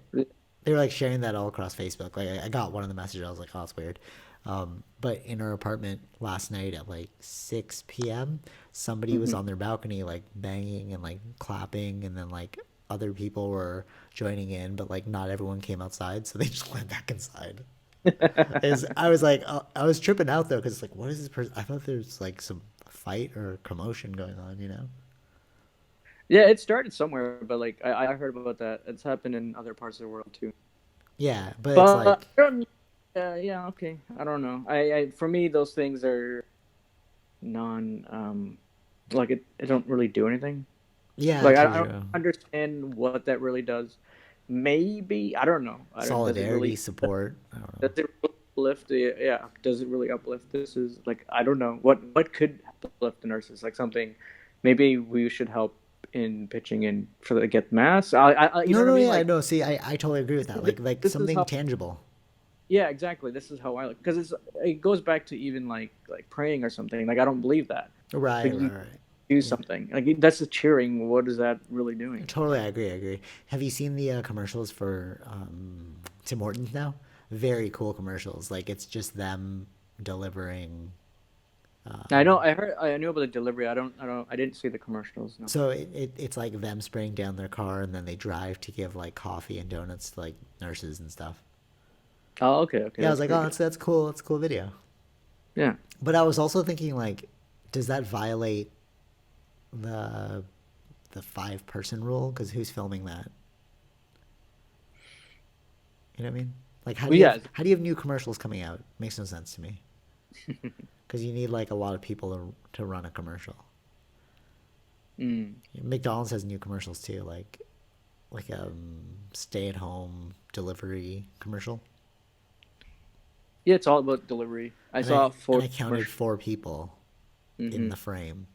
They were like sharing that all across Facebook. Like I got one of the messages. I was like, oh, that's weird. But in our apartment last night at like 6 p.m., somebody was mhm. on their balcony like banging and like clapping, and then like other people were joining in, but like not everyone came outside, so they just went back inside. I was like, I was tripping out though, because like, what is this person? I thought there's like some fight or commotion going on. Yeah, it started somewhere, but like I heard about that. It's happened in other parts of the world too. Yeah, but it's But like, yeah, okay. I don't know. I for me those things are non like it don't really do anything. yeah, Like true, I don't true. understand what that really does. Maybe I don't know. I don't. Does it Solidarity, really? support. I don't Does know. it really uplift? Yeah. Does it really uplift? This is like I don't know what could uplift the nurses. Like something. Maybe we should help in pitching in for the get mass. You know No, what I no, mean? yeah, Like no. See, I totally agree with that. Like this is something how. tangible. Yeah, exactly. This is how I like because it goes back to even like praying or something. Like I don't believe that. Right, Like right, you right. do Yeah, something. Like that's the cheering. What is that really doing? totally. I agree. I agree. Have you seen the commercials for Tim Hortons now? Very cool commercials. Like it's just them delivering. I know. I heard. I knew about the delivery. I didn't see the commercials. No. So it's like them spraying down their car, and then they drive to give like coffee and donuts to like nurses and stuff. Oh, okay, okay, Yeah, I was that's like, pretty oh, good. that's cool. That's a cool video. Yeah. But I was also thinking like, does that violate the the 5-person rule? Because who's filming that? You know what I mean? Like, Well, yeah. how do you have new commercials coming out? Makes no sense to me. Because you need like a lot of people to run a commercial. Mm. McDonald's has new commercials too, like stay at home delivery commercial. Yeah, it's all about delivery. I And saw I and four I counted commercials. 4 people in Mm-hmm. the frame.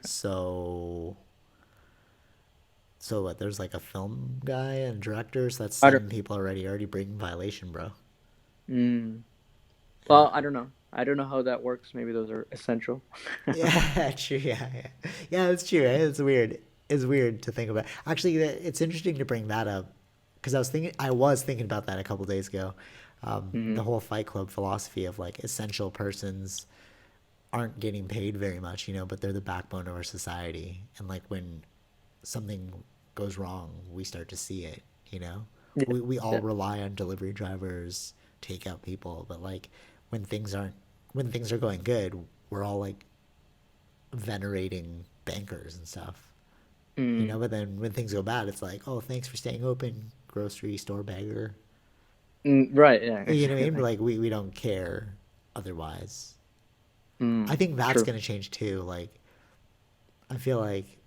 So what? There's like a film guy and director, so that's I don't. 7 people already. Already breaking violation, bro. Mm. Well, I don't know. I don't know how that works. Maybe those are essential. Yeah, true. Yeah. It's true. Right? It's weird. It's weird to think about. Actually, it's interesting to bring that up because I was thinking about that a couple days ago. Hmm. The whole Fight Club philosophy of like essential persons aren't getting paid very much, but they're the backbone of our society. And like when something goes wrong, we start to see it. You know, Yeah. we all Yeah. rely on delivery drivers, takeout people, but like when things aren't when things are going good, we're all like venerating bankers and stuff. Mm. But then when things go bad, it's like, oh, thanks for staying open, grocery store bagger. Mm. Right. Yeah. You know what I mean? Exactly. Like we don't care otherwise. I Mm. think that's True. gonna change too. Like I feel like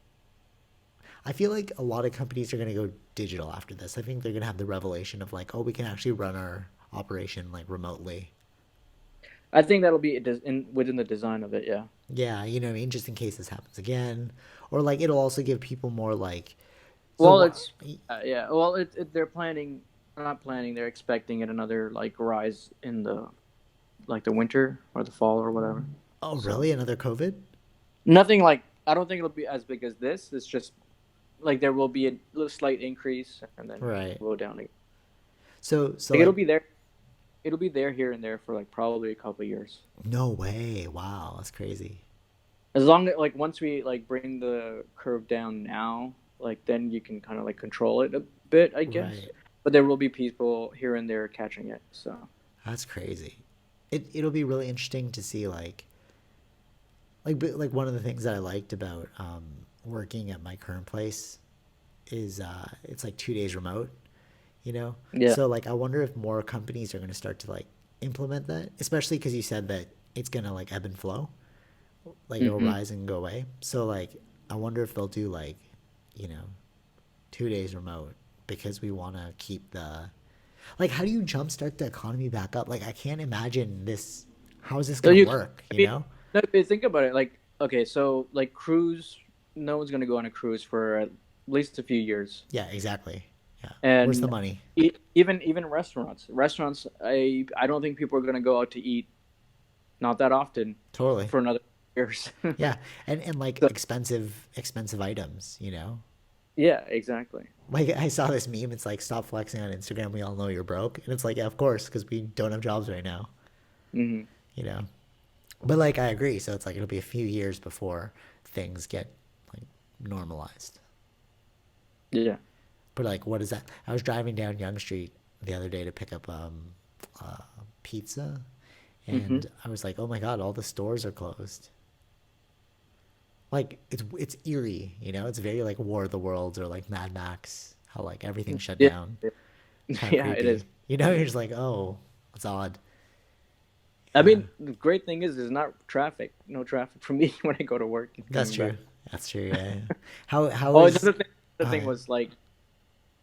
I feel like a lot of companies are going to go digital after this. I think they're going to have the revelation of like, oh, we can actually run our operation like remotely. I think that'll be within the design of it. Yeah. Yeah, you know what I mean? Just in case this happens again. Or like it'll also give people more like so Well, what it's yeah. Well, they're planning, not planning. They're expecting it another like rise in the like the winter or the fall or whatever. oh So really another COVID? nothing like I don't think it'll be as big as this. It's just like there will be a little slight increase and then Right. go down again. So Like like it'll be there here and there for like probably a couple of years. no way. Wow, that's crazy. As long as like once we like bring the curve down now, like then you can kind of like control it a bit, I guess. Right. But there will be people here and there catching it. So That's crazy. It'll be really interesting to see like one of the things that I liked about working at my current place is it's like 2 days remote, you know? yeah. So like I wonder if more companies are going to start to like implement that, especially because you said that it's going to like ebb and flow, like it'll Hmm. rise and go away. So like I wonder if they'll do like, you know, 2 days remote because we want to keep the like how do you jumpstart the economy back up? Like I can't imagine this. How is this So going to you, work? I You mean, know? no, but think about it. Like, okay, so like cruise, no one's gonna go on a cruise for at least a few years, Yeah, exactly. Yeah. Where's the and money? even restaurants, I don't think people are gonna go out to eat not that often Totally. for another years. Yeah, and like So expensive items, you know. yeah, exactly. Like I saw this meme. It's like stop flexing on Instagram. We all know you're broke, and it's like yeah, of course, because we don't have jobs right now, Hmm. you know. But like I agree. So it's like it'll be a few years before things get like normalized. Yeah. But like, what is that? I was driving down Young Street the other day to pick up uh, pizza, Hmm. and I was like, oh my god, all the stores are closed. Like it's eerie, you know. It's very like War of the Worlds or like Mad Max, how like everything shut Yeah. down. It's kind of Yeah, it is. creepy. You know, you're just like, oh, it's odd. I Yeah, mean, the great thing is there's not traffic. No traffic for me when I go to work and that's coming back. true. That's true. Yeah. How Oh, is? another thing was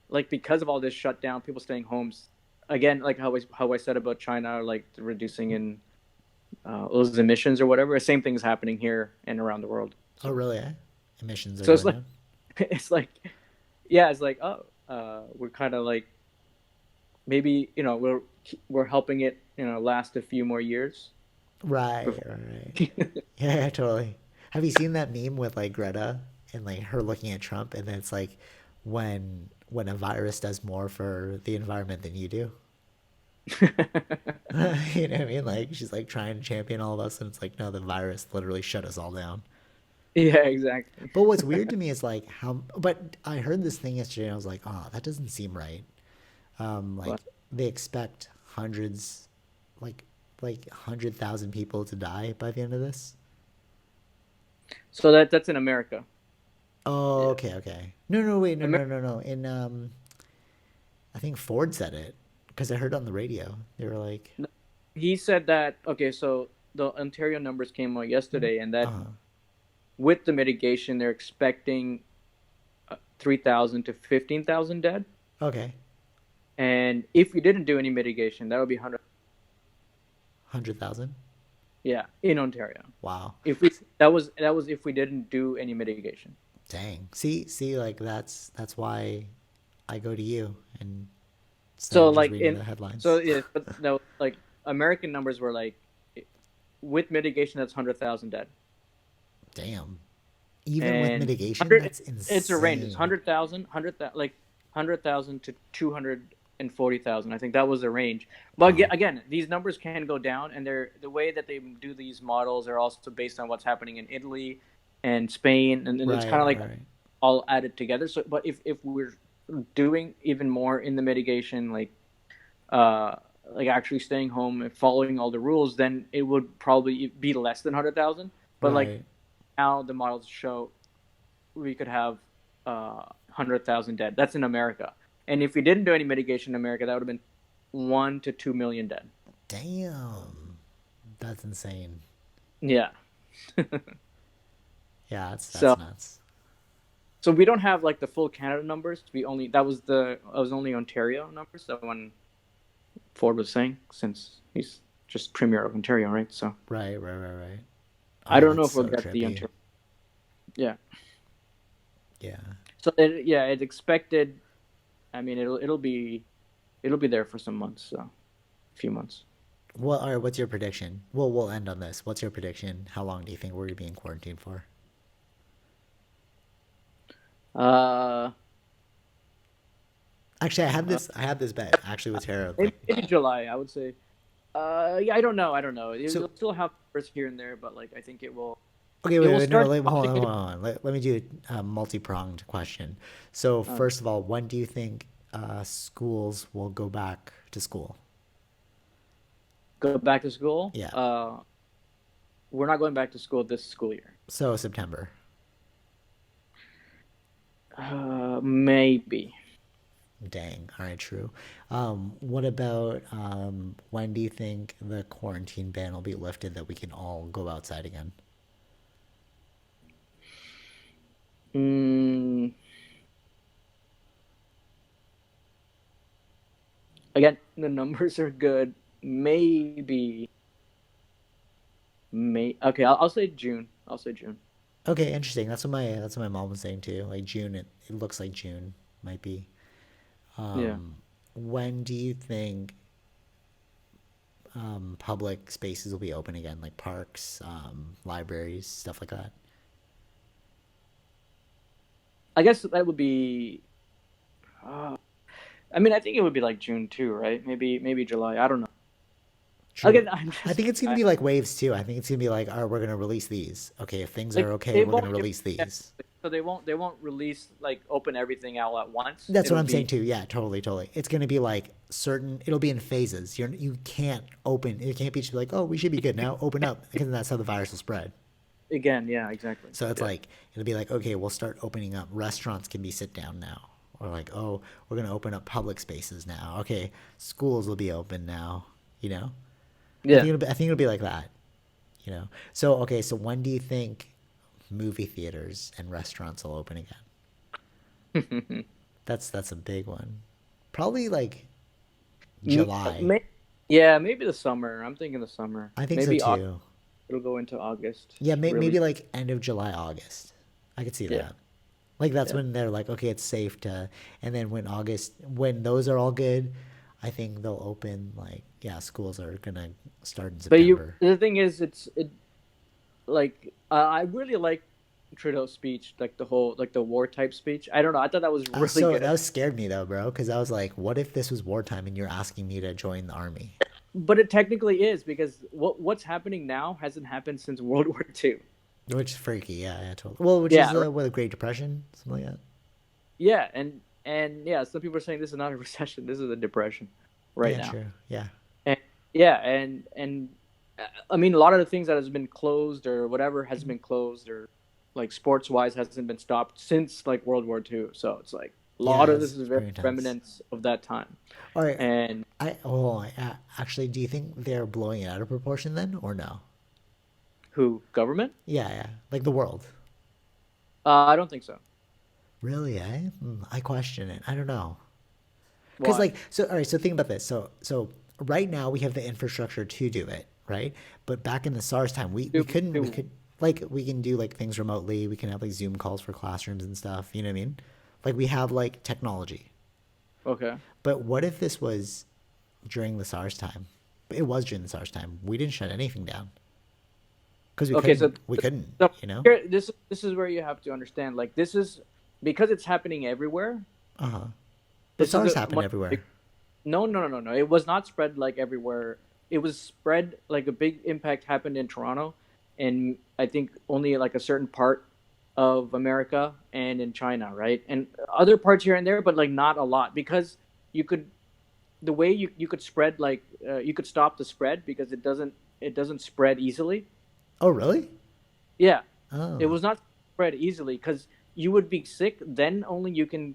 like because of all this shutdown, people staying homes. Again, like how I said about China, like reducing in those emissions or whatever. The same thing's happening here and around the world. Oh, So really? Emissions are so it's going like down. it's like yeah, it's like oh, we're kind of like maybe we're helping it last a few more years. Right, Before. right. Yeah, totally. Have you seen that meme with like Greta and like her looking at Trump, and then it's like when a virus does more for the environment than you do? You know what I mean? Like she's like trying to champion all of us, and it's like no, the virus literally shut us all down. Yeah, exactly. But what's weird to me is like how. But I heard this thing yesterday, and I was like, oh, that doesn't seem right. But Like they expect hundreds, like 100,000 people to die by the end of this. so that's in America. Oh, Yeah. okay, okay. No, no, wait, no, Amer- no, no, no. In I think Ford said it because I heard on the radio. They were like, he said that okay, so the Ontario numbers came out yesterday, and that uh, with the mitigation, they're expecting 3,000 to 15,000 dead. okay, And if we didn't do any mitigation, that would be 100. 100,000. Yeah, in Ontario. Wow, If we that was if we didn't do any mitigation. dang. See, like that's why I go to you and instead So of just like reading in the so headlines. yeah, but no, like American numbers were like with mitigation that's 100,000 dead. Damn. Even with And mitigation, 100 that's it's a range. It's insane. 100,000, like 100,000 to 240,000. I think that was the range. But Wow. again, these numbers can go down, and they're the way that they do these models are also based on what's happening in Italy and Spain, and it's kind Right, of like right. all added together. So, but if we're doing even more in the mitigation, uh, like actually staying home and following all the rules, then it would probably be less than 100,000. But like Right. now, the models show we could have 100,000 dead. That's in America. And if we didn't do any mitigation in America, that would have been 1 to 2 million dead. Damn. That's insane. Yeah. Yeah, that's So nuts. so we don't have like the full Canada numbers. We only that was only Ontario numbers. That one Ford was saying, since he's just premier of Ontario, right? So Right. I Oh, don't know that's if we'll so get the trippy. Ontario. Yeah. Yeah. So yeah, it's expected. I mean, it'll be there for some months, so a few months. Well, all right. What's your prediction? Well, we'll end on this. What's your prediction? How long do you think we're gonna be in quarantine for? Uh, Actually, uh I have this bet actually with Tara. Like, maybe July, I would say. Yeah, I don't know. I don't know. so You'll still have first here and there, but like I think okay, it will wait, no, start hold dropping. on, hold on. Let me do a multi-pronged question. So, Uh, first of all, when do you think schools will go back to school? go back to school. Yeah. We're not going back to school this school year. So September. Maybe. Dang. All right, true. What about when do you think the quarantine ban will be lifted that we can all go outside again? Mm, again, the numbers are good. Maybe. Okay, I'll say June. I'll say June. Okay, interesting. That's what my mom was saying too. Like June, it looks like June might be. Yeah. When do you think public spaces will be open again, like parks, libraries, stuff like that? I guess that would be. Uh, I mean, I think it would be like June too, right? Maybe July. I don't know. True. Again, I'm I just think it's gonna be like waves too. I think it's gonna be like, all right, we're gonna release these. Okay, if things like are okay, they we're gonna won't. release Yeah, these. so they won't release like open everything all at once. That's what It'll I'm saying be too. Yeah, totally. It's gonna be like certain. It'll be in phases. You can't open. It can't be just like, oh, we should be good now. Open up, because that's how the virus will spread. again. Yeah, exactly. So it's Yeah. like it'll be like, okay, we'll start opening up. Restaurants can be sit down now, or like, oh, we're gonna open up public spaces now. Okay, schools will be open now. You know, Yeah. I think it'll be like that. You know. So okay, so when do you think movie theaters and restaurants will open again? That's a big one. Probably like M- July. may, yeah, maybe the summer. I'm thinking the summer. I think so Maybe August. too. It'll go into August. Yeah, Really. maybe like end of July, August. I could see Yeah. that. Like that's Yeah. when they're like, okay, it's safe to. And then when those are all good, I think they'll open. Like, yeah, schools are gonna start in But September. the thing is, it like I really like Trudeau's speech, like the whole like the war type speech. I don't know. I thought that was really That good. was scared me though, bro, because I was like, what if this was wartime and you're asking me to join the army? But it technically is because what's happening now hasn't happened since World War II. Which is freaky, yeah, totally. Well, which is Yeah, right. what, the Great Depression, something like that. Yeah, and yeah, some people are saying this is not a recession. This is a depression right Yeah, now. true. Yeah, And yeah, and I mean a lot of the things that has been closed or whatever has been closed or like sports wise hasn't been stopped since like World War II. So it's like a lot yeah, of this it's is very very intense. remnants of that time. All right, And actually, do you think they're blowing it out of proportion then, or no? who government? Yeah, like the world. I don't think so. Really, eh? I question it. I don't know. Because Why? like, so all right. So think about this. So right now we have the infrastructure to do it, right? But back in the SARS time, we couldn't. We Do- could like we can do like things remotely. We can have like Zoom calls for classrooms and stuff. You know what I mean? Like we have like technology. okay. But what if this was during the SARS time? It was during the SARS time. We didn't shut anything down because we Okay, so couldn't. We couldn't. so You know? here, this is where you have to understand. Like this is because it's happening everywhere. Uh huh. But This is SARS a happened much everywhere. no. It was not spread like everywhere. It was spread like a big impact happened in Toronto, and I think only like a certain part of America and in China, right? And other parts here and there, but like not a lot because you could the way you could spread like you could stop the spread because it doesn't spread easily. Oh really? Yeah, it Oh. was not spread easily because you would be sick. Then only you can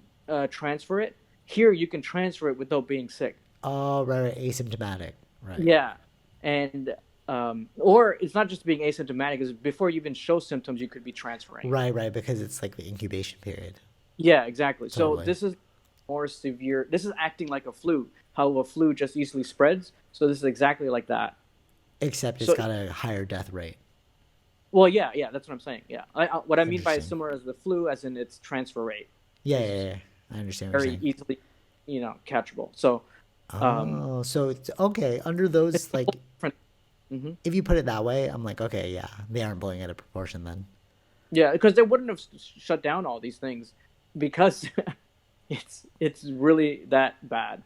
transfer it. Here you can transfer it without being sick. Oh right, right. Asymptomatic. Right. Yeah, and or it's not just being asymptomatic, because before you even show symptoms, you could be transferring. Right, because it's like the incubation period. Yeah, exactly. So Totally. this is more severe. This is acting like a flu. How a flu just easily spreads. So this is exactly like that. Except it's So, got a higher death rate. well, yeah, that's what I'm saying. Yeah, what I mean by Interesting. similar as the flu, as in its transfer rate is Yeah. I understand what you're very saying. easily, catchable. So, um, Oh, so it's okay. Under it's those, a whole like, different. Hmm. if you put it that way, I'm like, okay, yeah, they aren't blowing out of proportion then. Yeah, because they wouldn't have shut down all these things because it's really that bad.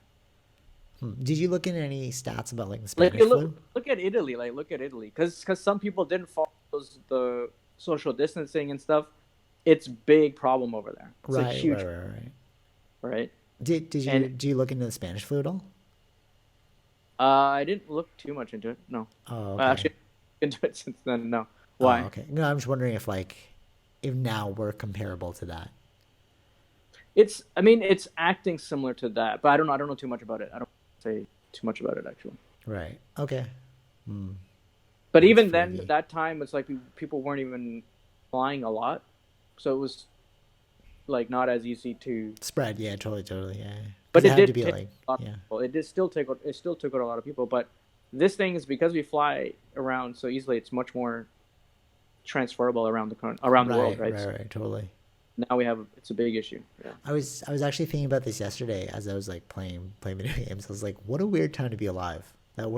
Did you look into any stats about like the Like you Spanish flu? look at Italy, like look at Italy, because some people didn't follow the social distancing and stuff. It's big problem over there. It's a huge, Right. right? Did And you do you look into the Spanish flu at all? I didn't look too much into it. No, Oh, okay. actually, into it since then. No, Oh, why? okay. No, I'm just wondering if like if now we're comparable to that. I mean, it's acting similar to that, but I don't know. I don't know too much about it. I don't say too much about it actually. Right. Okay. But That's even then, freaky. that time it's like people weren't even flying a lot, so it was like not as easy to. Spread, yeah, totally, yeah. Because But it it had to did be take like, a lot of yeah, people. It still took out a lot of people. But this thing is because we fly around so easily. It's much more transferable around the world, right? So totally. now it's a big issue. Yeah. I was actually thinking about this yesterday as I was like playing video games. I was like, what a weird time to be alive. That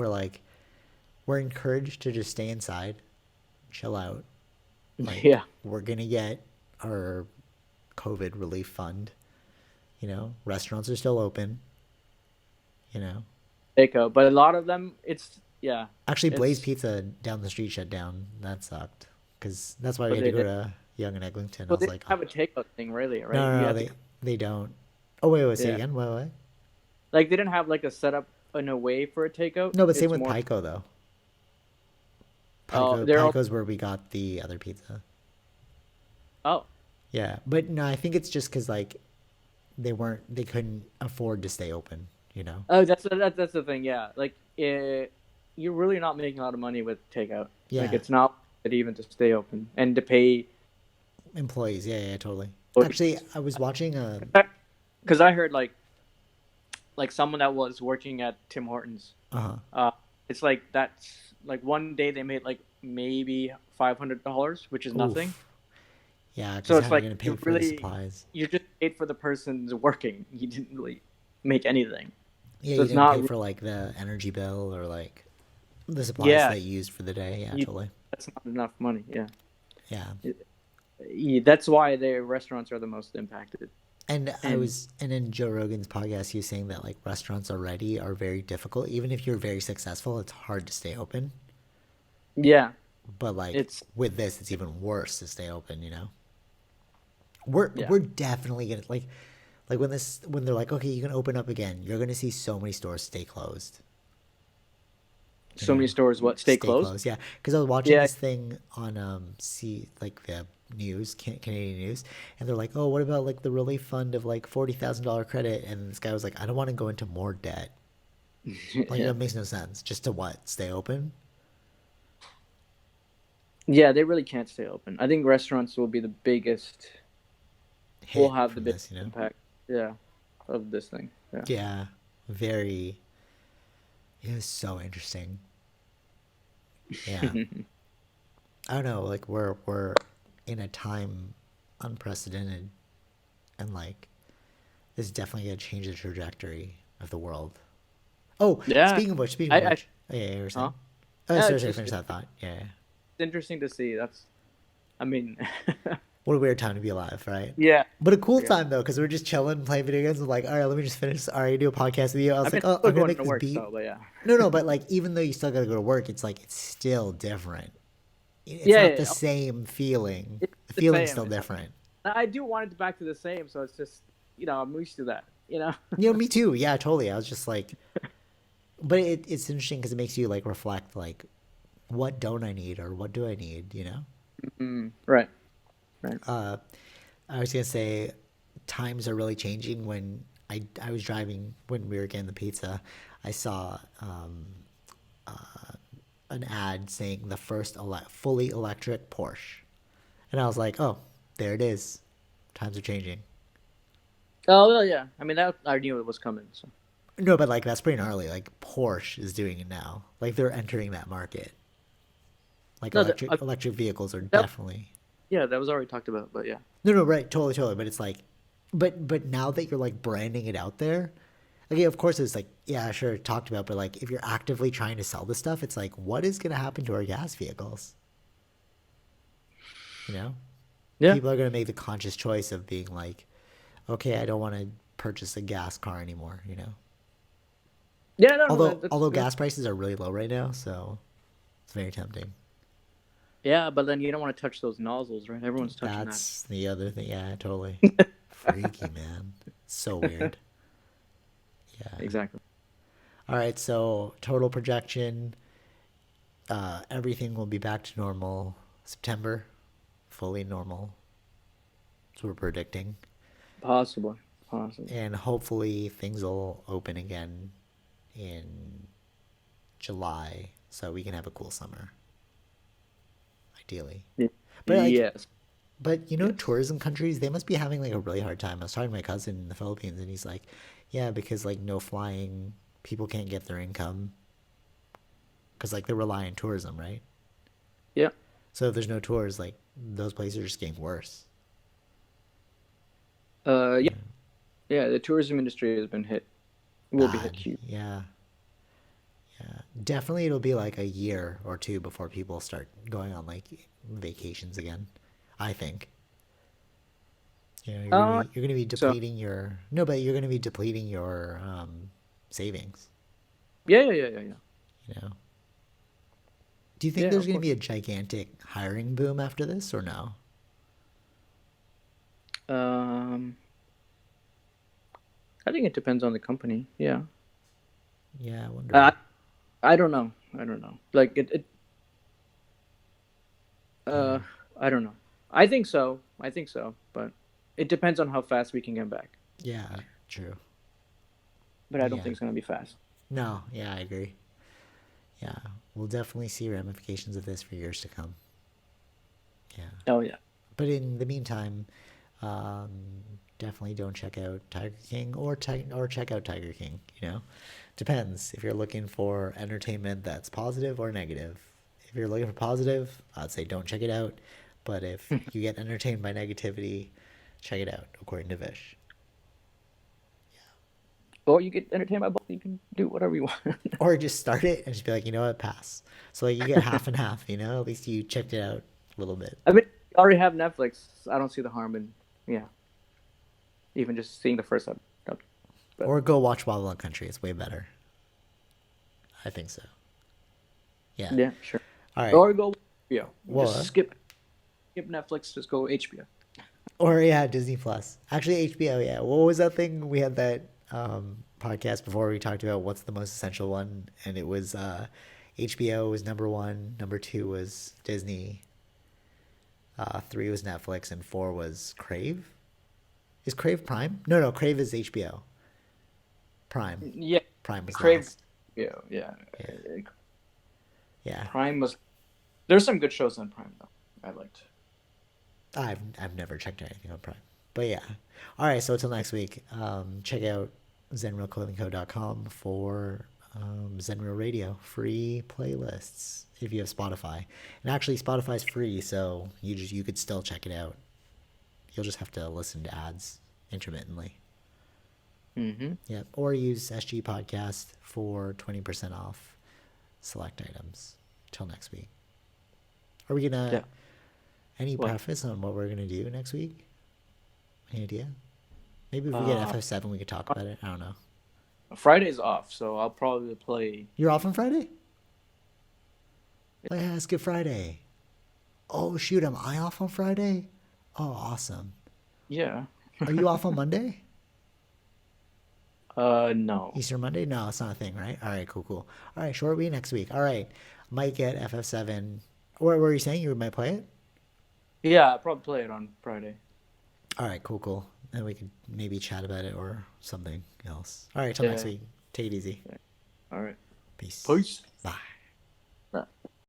we're encouraged to just stay inside, chill out. Like Yeah. we're gonna get our COVID relief fund. Restaurants are still open. You know, Takeout, but a lot of them, it's yeah, actually, Blaze it's Pizza down the street shut down. That sucked because that's why we what had to they go did. to Young and Eglinton. I Well, was they like, oh, have a takeout thing, really, right? no, You no, have to, they don't. Oh wait, say yeah, again. What? like they didn't have like a setup in a way for a takeout. No, but same It's with more, Pico though. oh, they're all, Pico's where we got the other pizza. oh, Yeah, but no, I think it's just because like they couldn't afford to stay open. oh, that's the thing, yeah. Like, you're really not making a lot of money with takeout. Like, Yeah, it's not worth it even to stay open and to pay. employees. Yeah, totally. Actually, I was watching a. Because I heard like someone that was working at Tim Hortons. Uh Uh, it's like that's like one day they made like maybe $500, which is nothing. Oof. Yeah, So because how it's are you like gonna pay you for the really supplies? you just paid for the person's working. You didn't really make anything. Yeah, So you it's didn't pay not. for like the energy bill or like the supplies Yeah, that you used for the day. Yeah, you, totally. that's not enough money. Yeah. Yeah. That's why the restaurants are the most impacted. And And in Joe Rogan's podcast, he was saying that like restaurants already are very difficult. Even if you're very successful, it's hard to stay open. yeah, But like it's with this, it's even worse to stay open. We're yeah. we're definitely gonna like when they're like, okay, you can open up again. You're gonna see so many stores stay closed. You So know, many stores what stay stay closed. closed. Yeah, because I was watching Yeah. this thing on like the news, Canadian news, and they're like, oh, what about like the relief fund of like $40,000 credit? And this guy was like, I don't want to go into more debt. Like Yeah. that makes no sense. Just to what? Stay open? Yeah, they really can't stay open. I think restaurants will be the biggest. Will Hit have the from biggest this. impact. Yeah, of this thing. Yeah. Yeah, very. It was so interesting. Yeah, I don't know. Like we're in a time unprecedented, and like this is definitely gonna change the trajectory of the world. Oh, Yeah. speaking of I which, oh, yeah, you were huh? saying. Oh, Yeah, sorry, finish that thought. Yeah. it's interesting to see. I mean, What a weird time to be alive, right? yeah, But a cool yeah. time though, because we're just chilling, playing video games. And like, all right, let me just finish. All right, do a podcast with you. I I was mean, like, oh, still I'm gonna going make to this work, beat. so but yeah, No, but like, even though you still gotta go to work, it's like it's still different. It's yeah, not yeah, the yeah. same feeling. It's The the feeling's same. still different. I do want it back to the same, so it's just I'm used to that. Me too. Yeah, totally. I was just like, but it's interesting because it makes you like reflect, like, what don't I need or what do I need? Right, right. I was gonna say, times are really changing. When I was driving when we were getting the pizza, I saw an ad saying the first fully electric Porsche. And I was like, oh, there it is. Times are changing. Oh well, yeah. I mean, that I knew it was coming. So No, but like that's pretty gnarly. Like Porsche is doing it now. Like they're entering that market. Like no, electric vehicles are that definitely. yeah, that was already talked about. But yeah, No, no, right, totally, totally. But it's like, but now that you're like branding it out there, like yeah, of course it's like yeah, sure, talked about. But like if you're actively trying to sell this stuff, it's like what is gonna happen to our gas vehicles? You know, yeah, people are gonna make the conscious choice of being like, okay, I don't want to purchase a gas car anymore. You know, yeah. No, no, although that's gas prices are really low right now, so it's very tempting. yeah. But then you don't want to touch those nozzles, right? Everyone's touching that. That's the other thing. Yeah, totally. Freaky, man. So weird. Yeah. Exactly. All right. So total projection. Everything will be back to normal September. Fully normal. That's what we're predicting. Possibly, possibly. And hopefully things will open again in July so we can have a cool summer. Ideally. But like Yes. But you know, Yes. tourism countries, they must be having like a really hard time. I was talking to my cousin in the Philippines and he's like, yeah, because like no flying, people can't get their income because like they rely on tourism, right? Yeah. So if there's no tours, like those places are just getting worse. Yeah. Yeah. Yeah. The tourism industry has been hit. Will be hit Bad. huge. Yeah. Yeah. Definitely it'll be like a year or two before people start going on like vacations again. I think. You know, Uh, you're gonna be so depleting your no, but you're gonna be depleting your savings. yeah, yeah, yeah, yeah, yeah. You know, do you think Yeah, there's of going to course. be a gigantic hiring boom after this or no? Um, I think it depends on the company. Yeah. Yeah, I Uh, wonder. I don't know. I don't know. Like it. Yeah, Uh, I don't know. I think so. I think so. But it depends on how fast we can get back. yeah, true. But I don't Yeah, think it's gonna be fast. no, yeah, I agree. Yeah, we'll definitely see ramifications of this for years to come. Yeah, Oh yeah. but in the meantime, um, definitely don't check out Tiger King or check out Tiger King. You know, depends if you're looking for entertainment that's positive or negative. If you're looking for positive, I'd say don't check it out. But if you get entertained by negativity, check it out, according to Vish. Or you get entertained by both. You can do whatever you want. Or just start it and just be like, you know what, pass. So like you get half and half, you know? At least you checked it out a little bit. I mean, you already have Netflix. I don't see the harm in yeah, even just seeing the first episode. But Or go watch Wild Wild Country. It's way better. I think so. Yeah. yeah, sure. All right. Or go HBO. Just Well, skip Netflix. Just go HBO. or yeah, Disney Plus. Actually, HBO. Yeah. What was that thing? We had that podcast before. We talked about what's the most essential one, and it was HBO was number one. Number two was Disney. Three was Netflix, and four was Crave. Is Crave Prime? No, no. Crave is HBO. Prime. Yeah, Prime was Crave. last. Yeah, yeah. Yeah. Yeah. Prime was. There's some good shows on Prime though. I liked. I've never checked anything on Prime. But yeah. All right, so until next week, check out zenrealclothingco.com for Zenreal Radio free playlists if you have Spotify. And actually Spotify's free, so you could still check it out. You'll just have to listen to ads intermittently. Mm-hmm. Yeah, or use SG Podcast for 20% off select items. Till next week. Are we Yeah. gonna any What? preface on what we're gonna do next week? Any idea? Maybe if we get Uh, FF7, we could talk about it. I don't know. Friday's off, so I'll probably play. You're off on Friday? Oh, yeah, it's Good Friday. Oh, shoot, am I off on Friday? Oh, awesome. Yeah. Are you off on Monday? No. Easter Monday? No, it's not a thing, right? All right, cool, cool. All right, short week next week. All right, might get FF7. What were you saying? You might play it? Yeah, I'll probably play it on Friday. All right, cool, cool. And we could maybe chat about it or something else. All right, till next Yeah. week. Take it easy. All right. Peace. Peace. Bye.